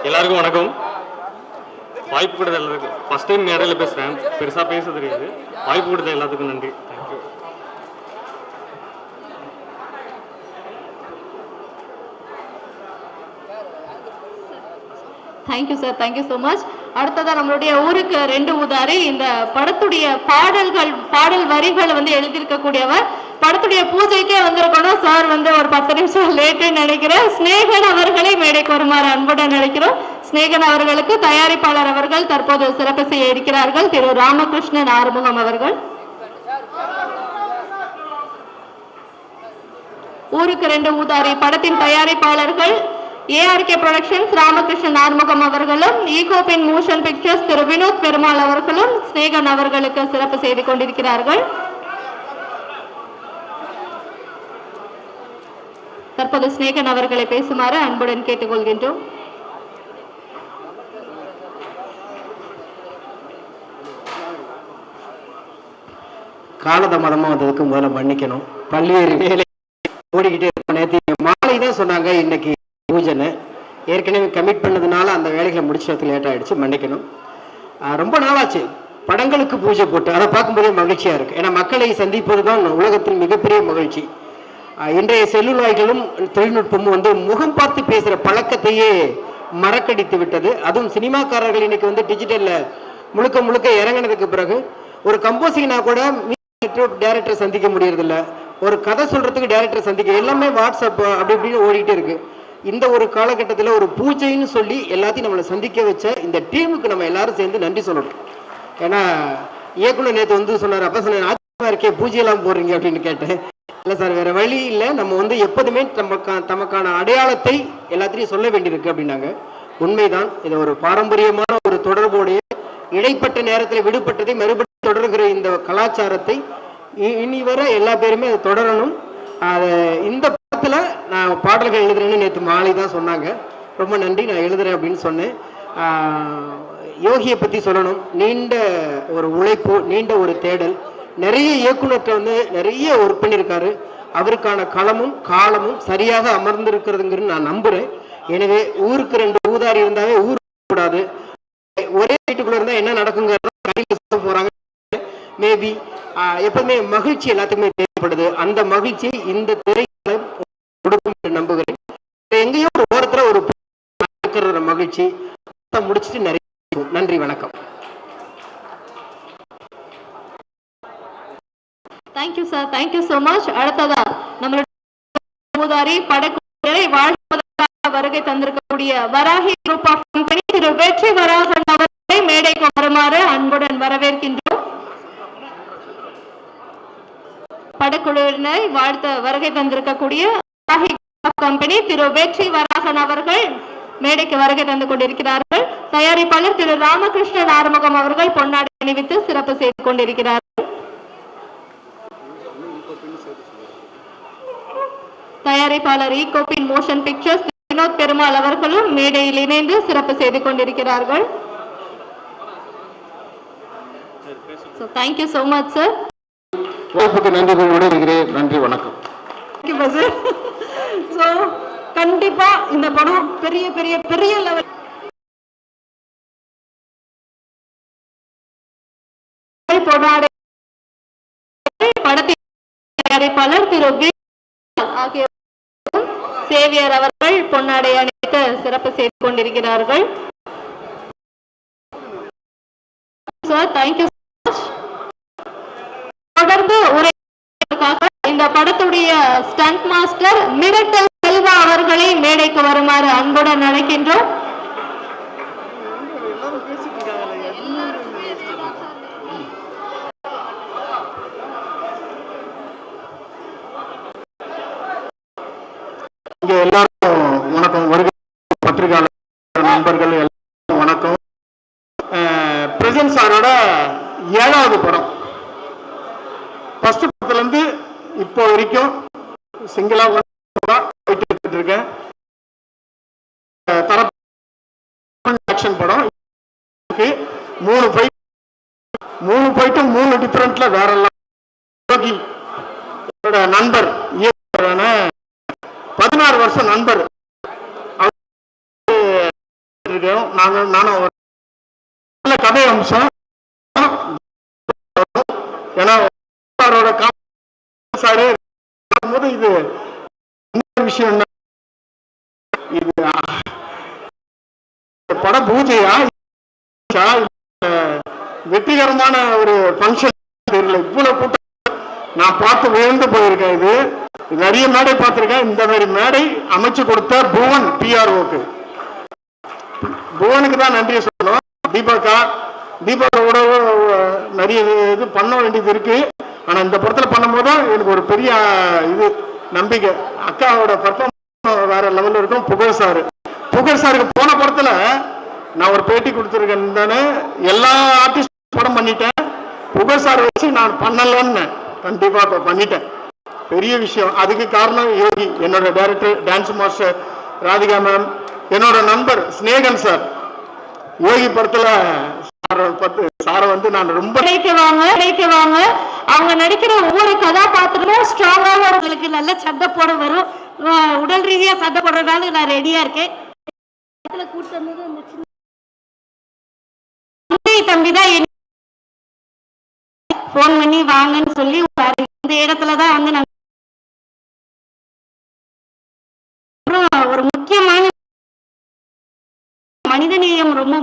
எல்லாருக்கும் வணக்கம். வாய்ப்பு கொடுத்த எல்லாருக்கும் ஃபர்ஸ்ட் டைம் மேடையில் பேசுகிறேன், பெருசாக பேச தெரியாது. வாய்ப்பு கொடுத்த எல்லாத்துக்கும் நன்றி. Thank you. Thank you sir, thank you so much. அடுத்ததா நம்மளுடைய ஊருக்கு ரெண்டு ஊதாரி இந்த படத்துடைய பாடல் வரிகள் எழுதியிருக்கக்கூடியவர். படத்துடைய பூஜைக்கே வந்திருக்கணும் சார், ஒரு 10 நிமிஷம் லேட்டுன்னு நினைக்கிறேன். ஸ்நேகன் அவர்களை மேடைக்கு வருமாறு அன்புடன் நினைக்கிறோம். ஸ்நேகன் அவர்களுக்கு தயாரிப்பாளர் அவர்கள் தற்போது சிறப்பு செய்ய இருக்கிறார்கள் திரு ராமகிருஷ்ணன் ஆறுமுகம் அவர்கள். ஊருக்கு ரெண்டு ஊதாரி படத்தின் தயாரிப்பாளர்கள் ஏஆர்கே புரொடக்ஷன்ஸ் ராமகிருஷ்ணன் ஆறுமுகம் அவர்களும், ஈகோபின் மோஷன் பிக்சர்ஸ் திரு வினோத் பெருமாள் அவர்களும் ஸ்நேகன் அவர்களுக்கு சிறப்பு செய்து கொண்டிருக்கிறார்கள். தற்போது ஸ்நேகன் அவர்களை பேசுமாறு அன்புடன் கேட்டுக்கொள்கின்றோம். காலதாமதமாக வந்ததுக்கு முதல்ல மன்னிக்கணும். பல்வேறு வேலை ஓடிக்கிட்டே இருக்க நேற்று மாலை தான் சொன்னாங்க இன்னைக்கு பூஜைன்னு. ஏற்கனவே கமிட் பண்ணதுனால அந்த வேலைகளை முடிச்சதுக்கு லேட் ஆகிடுச்சு, மன்னிக்கணும். ரொம்ப நாளாச்சு படங்களுக்கு பூஜை போட்டு, அதை பார்க்கும்போதே மகிழ்ச்சியாக இருக்குது. ஏன்னா மக்களை சந்திப்பது தான் உலகத்தில் மிகப்பெரிய மகிழ்ச்சி. இன்றைய செல்லுலாய்களும் தொழில்நுட்பமும் முகம் பார்த்து பேசுகிற பழக்கத்தையே மறக்கடித்து விட்டது. அதுவும் சினிமாக்காரர்கள் இன்னைக்கு டிஜிட்டலில் முழுக்க முழுக்க இறங்கினதுக்கு பிறகு ஒரு கம்போசிங்னா கூட டைரக்டரை சந்திக்க முடியறதில்ல, ஒரு கதை சொல்றதுக்கு டைரக்டரை சந்திக்க எல்லாமே வாட்ஸ்அப் அப்படி இப்படின்னு ஓடிட்டே இருக்கு. இந்த ஒரு காலகட்டத்தில் ஒரு பூஜைன்னு சொல்லி எல்லாத்தையும் நம்மளை சந்திக்க வச்ச இந்த டீமுக்கு நம்ம எல்லாரும் சேர்ந்து நன்றி சொல்லணும். ஏன்னா இயக்குனர் நேற்று சொன்னார், அப்போ சொன்ன ஆச்சரியமா இருக்கே பூஜையெல்லாம் போடுறீங்க அப்படின்னு கேட்டேன். இல்லை சார், வேற வழி இல்லை, நம்ம எப்போதுமே தமக்கான அடையாளத்தை எல்லாத்தையும் சொல்ல வேண்டியிருக்கு அப்படின்னாங்க. உண்மைதான். இது ஒரு பாரம்பரியமான ஒரு தொடர்புடைய இடைப்பட்ட நேரத்தில் விடுபட்டதை மறுபடியும் தொடர்கிற இந்த கலாச்சாரத்தை இனி வர எல்லா பேருமே அதை தொடரணும். இந்த படத்தில் நான் பாடல்கள் எழுதுறேன்னு நேற்று மாலை தான் சொன்னாங்க. ரொம்ப நன்றி, நான் எழுதுறேன் அப்படின்னு சொன்னேன். யோகியை பற்றி சொல்லணும். நீண்ட ஒரு உழைப்பு, நீண்ட ஒரு தேடல். நிறைய இயக்குனர்கிட்ட நிறைய ஒர்க் பண்ணியிருக்காரு. அவருக்கான களமும் காலமும் சரியாக அமர்ந்திருக்கிறதுங்கிறது நான் நம்புகிறேன். எனவே ஊருக்கு ரெண்டு ஊதாரி இருந்தாவே ஊர் கூடாது. ஒரே வீட்டுக்குள்ள இருந்தால் என்ன நடக்குங்கிறத கையில் போகிறாங்க. மேபி எப்பவுமே மகிழ்ச்சி எல்லாத்துக்குமே தேவைப்படுது. அந்த மகிழ்ச்சியை இந்த திரைப்படம் கொடுக்கும் என்று நம்புகிறேன். எங்கேயோ ஒரு ஓரத்தில் ஒரு இருக்கிற மகிழ்ச்சி முடிச்சுட்டு நிறைய. நன்றி, வணக்கம். Thank you sir, thank you so much. அடுத்ததா நம்மளுடைய படக்குழுவை வாழ்வதற்காக வருகை தந்திருக்கக்கூடிய வராகி குரூப் ஆஃப் கம்பெனி திரு வெற்றி வராகன் அவர்களை மேடைக்கு வருமாறு அன்புடன் வரவேற்கின்றோம். படக்குழுவினை வாழ்த்த வருகை தந்திருக்கக்கூடிய வராகி குரூப் ஆஃப் கம்பெனி திரு வெற்றி வராகன் அவர்கள் மேடைக்கு வருகை தந்து கொண்டிருக்கிறார்கள். தயாரிப்பாளர் திரு ராமகிருஷ்ணன் ஆறுமுகம் அவர்கள் பொன்னாடை அணிவித்து சிறப்பு செய்து கொண்டிருக்கிறார்கள். தயாரிப்பாளர் ஈகோபின் மோஷன் பிக்சர்ஸ் வினோத் பெருமாள் அவர்களும் மேடையில் இணைந்து சிறப்பு செய்து கொண்டிருக்கிறார்கள். Thank you so much sir. நன்றி, வணக்கம். கண்டிப்பா இந்த படம் பெரிய பெரிய பெரிய லெவல் படத்தின் தயாரிப்பாளர் திரு ஆகிய சேவியர் அவர்கள் பொன்னாடை அணிவித்து சிறப்பு செய்து கொண்டிருக்கிறார்கள். Sir, thank you. தொடர்ந்து உரையாற்றுவதற்காக இந்த படத்துடைய ஸ்டண்ட் மாஸ்டர் மிரட்டல் செல்வா அவர்களை மேடைக்கு வருமாறு அன்புடன் அழைக்கின்றோம். இங்க எல்லாரும் வணக்கம். வருகை பத்திரிகையாளர் நண்பர்கள் எல்லாரும் வணக்கம். பிரசன் சாரோட 7வது படம். ஃபர்ஸ்ட் படத்துல இருந்து இப்போ வரைக்கும் சிங்கிளா போயிட்டு எடுத்துட்டு இருக்கேன். ஆக்ஷன் படம் 3 ஃபைட்டும் 3 டிஃபரெண்ட்ல வேற என்னோட நண்பர் 16 வருஷம் நண்பர். நானும் ஒரு நல்ல கதை அம்சம். ஏன்னா சாரு போது இது விஷயம் இது பட பூஜையா வெற்றிகரமான ஒரு ஃபங்க்ஷன் தெரியல. இவ்வளவு கூட்டம் நான் பார்த்து விழுந்து போயிருக்கேன். இது நிறைய மேடை பார்த்திருக்கேன். இந்த மாதிரி மேடை அமைச்சு கொடுத்த புவன் பிஆர்ஓக்கு, புவனுக்கு தான் நன்றியை சொல்லணும். தீபாவோட நிறைய இது பண்ண வேண்டியது இருக்கு. ஆனா இந்த படத்துல பண்ணும்போது எனக்கு ஒரு பெரிய இது நம்பிக்கை. அக்காவோட பர்ஃபார்மன்ஸ் வேற லெவல்ல இருக்கும். புகழ் சாருக்கு போன படத்துல நான் ஒரு பேட்டி கொடுத்துருக்கேன் தானே. எல்லா ஆர்டிஸ்ட் படம் பண்ணிட்டேன், புகழ் சார் வச்சு நான் பண்ணலன்னு கண்டிப்பா பண்ணிட்டேன். பெரிய விஷயம். அதுக்கு காரணம் யோகி, என்னோட director, dance master Radhika ma'am, என்னோட நண்பர் ஸ்னேகன் சார். யோகி படத்துல சாரை வந்து நான் ரொம்ப நினைக்குவாங்க. அவங்க நடிக்கிற ஒவ்வொரு கதாபாத்திரமும் ஸ்ட்ராங்காக அவங்களுக்கு நல்ல சண்டை போட வரும். உடல் ரீதியா சண்டை போடுறதுனால நான் ரெடியா இருக்கேன். தம்பிதான் போன் பண்ணி வாங்கன்னு சொல்லி இந்த இடத்துலதான் வந்து நான் ஒரு முக்கியமான மனிதநேயம் ரொம்ப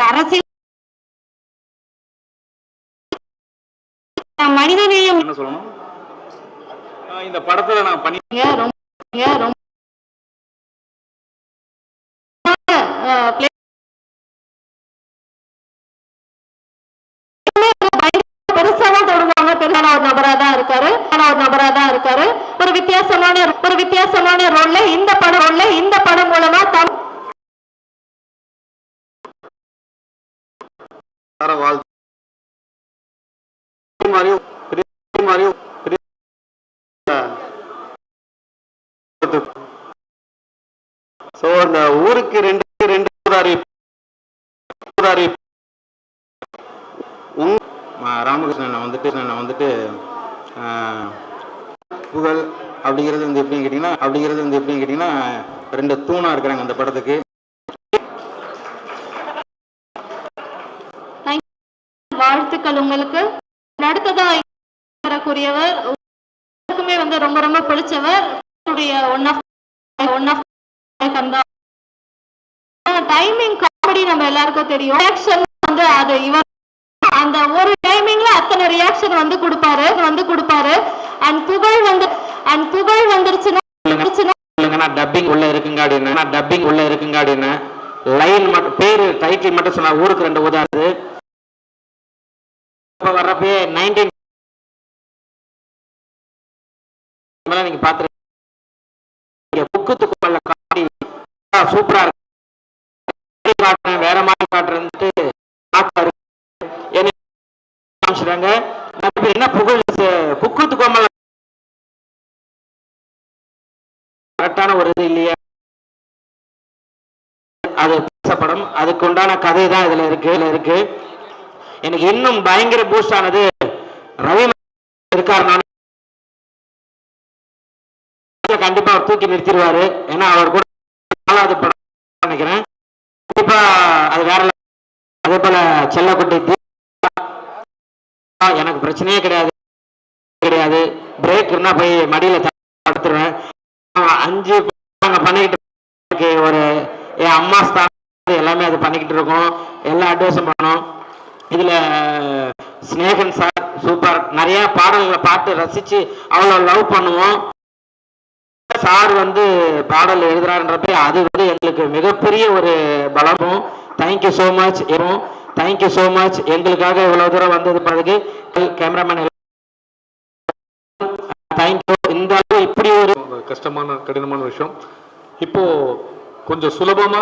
அரசியல் மனிதநேயம் என்ன சொல்லணும், இந்த படத்துல நான் பண்ணி பெருசாதான் தொடுவாங்க. பெருசான ஒரு நபரா தான் இருக்காரு. ஒரு வித்தியாசமான ரோல்ல இந்த படம் மூலமா அந்த ஊருக்கு 2 ராமகிருஷ்ணன் வந்துட்டு புகழ் அப்படிங்கிறது வந்து எப்படின்னு கேட்டீங்கன்னா 2 தூணா இருக்கிறாங்க அந்த படத்துக்கு. வாழ்த்துக்கள் உங்களுக்கு. அடுத்ததா வரக்கூடியவர் வந்து ரொம்ப ரொம்ப பிடிச்சவர், டைமிங் காமெடி நம்ம எல்லாருக்கும் தெரியும். ரியாக்ஷன் வந்து அது இவர் அந்த ஒரு டைமிங்ல அத்தனை ரியாக்ஷன் வந்து கொடுப்பாரு. அண்ட் புகழ் வந்துருச்சுன்னா நான் டப்பிங் உள்ள இருக்குங்க அப்படின்னு லைன் மட்டும் பேரு டைட்டில் மட்டும் சொன்னா ஊருக்கு 2 உதாது. வர்றப்பே 19 நீங்க பாத்துருக்கீங்க. புக்குத்துக்குள்ள காமெடி சூப்பரா இருக்கு. வேற மாதிரி காட்டுறது என்ன புகழ் புக்குத்து கோமல் கரெக்டான ஒரு இது இல்லையா? அது படம், அதுக்கு உண்டான கதை தான் இதுல இருக்கு. எனக்கு இன்னும் பயங்கர பூஸ்ட் ஆனது ரவி இருக்காரு. கண்டிப்பா அவர் தூக்கி நிறுத்திடுவாரு. ஏன்னா அவர் கூட 4வது படம் நினைக்கிறேன். கண்டிப்பா அது வேற. அதே போல செல்லக்குட்டி எனக்கு பிரச்சனையே கிடையாது. பிரேக் இருந்தா போய் மடியில படுத்துருவேன். 5 பண்ணிக்கிட்டு இன்னைக்கு ஒரு என் அம்மா ஸ்தானம் எல்லாமே அது பண்ணிக்கிட்டு இருக்கோம், எல்லா அட்வைஸும் பண்ணோம். இதில் ஸ்னேகன் சார் சூப்பர், நிறைய பாடல்களை பாட்டு ரசித்து அவ்வளோ லவ் பண்ணுவோம். சார் வந்து பாடல் எழுதுறாருன்றப்ப அது வந்து எங்களுக்கு மிகப்பெரிய ஒரு பலமும். Thank you so much, thank you so much. எங்களுக்காக இவ்வளோ தூரம் வந்தது பிறகு கேமராமேன் தேங்க்யூ. இந்த இப்படி ஒரு கஷ்டமான கடினமான விஷயம் இப்போ கொஞ்சம் சுலபமா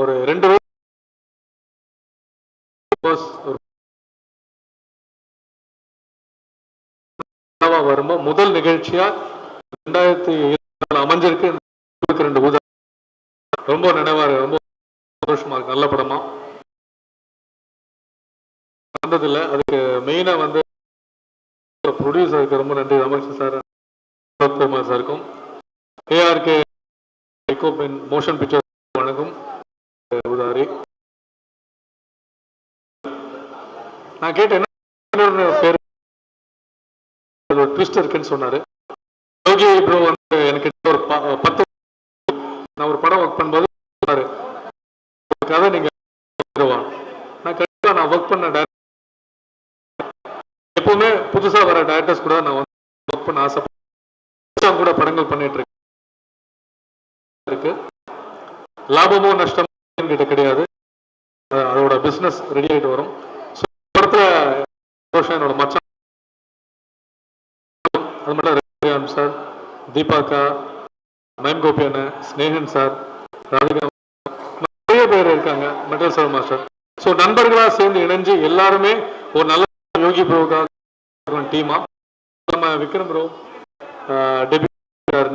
ஒரு 2 வரும்போது முதல் நிகழ்ச்சியா 2024 அமைஞ்சிருக்கு. 2 ஊதா ரொம்ப நினைவா இருக்கு, ரொம்ப சந்தோஷமா இருக்கு. நல்ல படமா வந்ததில்லை. அதுக்கு மெயினா வந்து ப்ரொடியூசருக்கு ரொம்ப நன்றி, ரமேஷ் சார், குமார் சாருக்கும், ஏஆர்கே மோஷன் பிக்சர் வணக்கம் உதாரி. நான் கேட்டேன் என்ன பேர் ட்விஸ்ட் இருக்குன்னு சொன்னாரு. யோகி ப்ரோ வந்து எனக்கு ஒரு 10 நான் ஒரு படம் ஒர்க் பண்ணும்போது சொன்னாரு, கதை நீங்க நான் கண்டிப்பா நான் ஒர்க் பண்ண எப்பவுமே புதுசா வர டைரக்டர்ஸ் கூட நான் வந்து ஒர்க் பண்ண ஆசைப்பட்டேன். கூட படங்கள் பண்ணிட்டு இருக்கு. லாபமோ நஷ்டமோ கிட்ட கிடையாது, அதோட பிசினஸ் ரெடி ஆகிட்டு வரும். படத்துல என்னோட மச்சான், அது மட்டும் சார், தீபாக்கா, மைம் கோபியான, ஸ்னேகன் சார், ராதிகா, நிறைய பேர் இருக்காங்க, மெட்டல் சார் மாஸ்டர். ஸோ நண்பர்களா சேர்ந்து இணைஞ்சு எல்லாருமே ஒரு நல்ல யோகி ப்ரோக்காக டீமா. நம்ம விக்ரம் ப்ரோ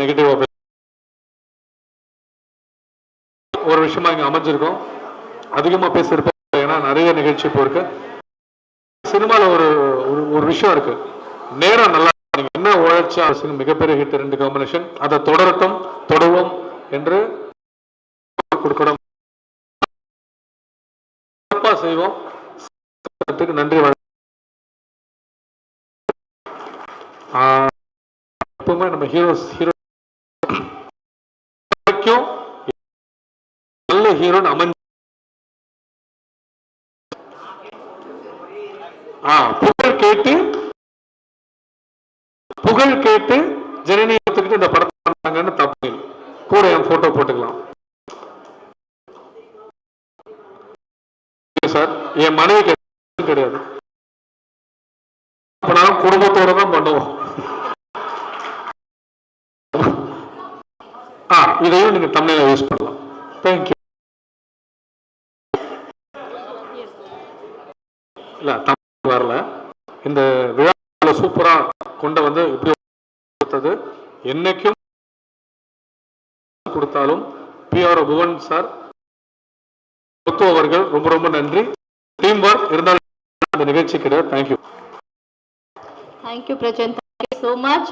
நெகட்டிவா ஒரு விஷயமா இங்க அமைஞ்சிருக்கோம். அதிகமா பேசியிருப்போம், ஏன்னா நிறைய நிகழ்ச்சி இப்போ இருக்கு. சினிமால ஒரு விஷயம் இருக்கு, நேரம் நல்லா நீங்க என்ன உழைச்சா மிகப்பெரிய ஹிட் 2 காம்பினேஷன், அதை தொடரும் என்று கொடுக்கணும் செய்வோம். நன்றி. எப்பவுமே நம்ம ஹீரோ நல்ல ஹீரோன்னு அமைஞ்சு புகழ் கேட்டு ஜனனியத்துக்கிட்டு இந்த படத்தை பண்ணாங்கன்னு தப்பு கூட என் போட்டோ போட்டுக்கலாம் சார். என் மனைவி கிடையாது, குடும்பத்தோட தான் பண்ணுவோம். இதையும் நீங்க தமிழ்ல யூஸ் பண்ணலாம். தேங்க்யூ. இல்ல தமிழ் வரல, இந்த விழா சூப்பரா கொண்டு வந்து இப்படி கொடுத்தது என்னைக்கும் கொடுத்தாலும் பிஆர் புவன் சார், முத்து அவர்கள் ரொம்ப ரொம்ப நன்றி. டீம் ஒர்க் இருந்தாலும் இந்த நிகழ்ச்சி கிடையாது. Thank you. Thank you Prajan, thank you so much.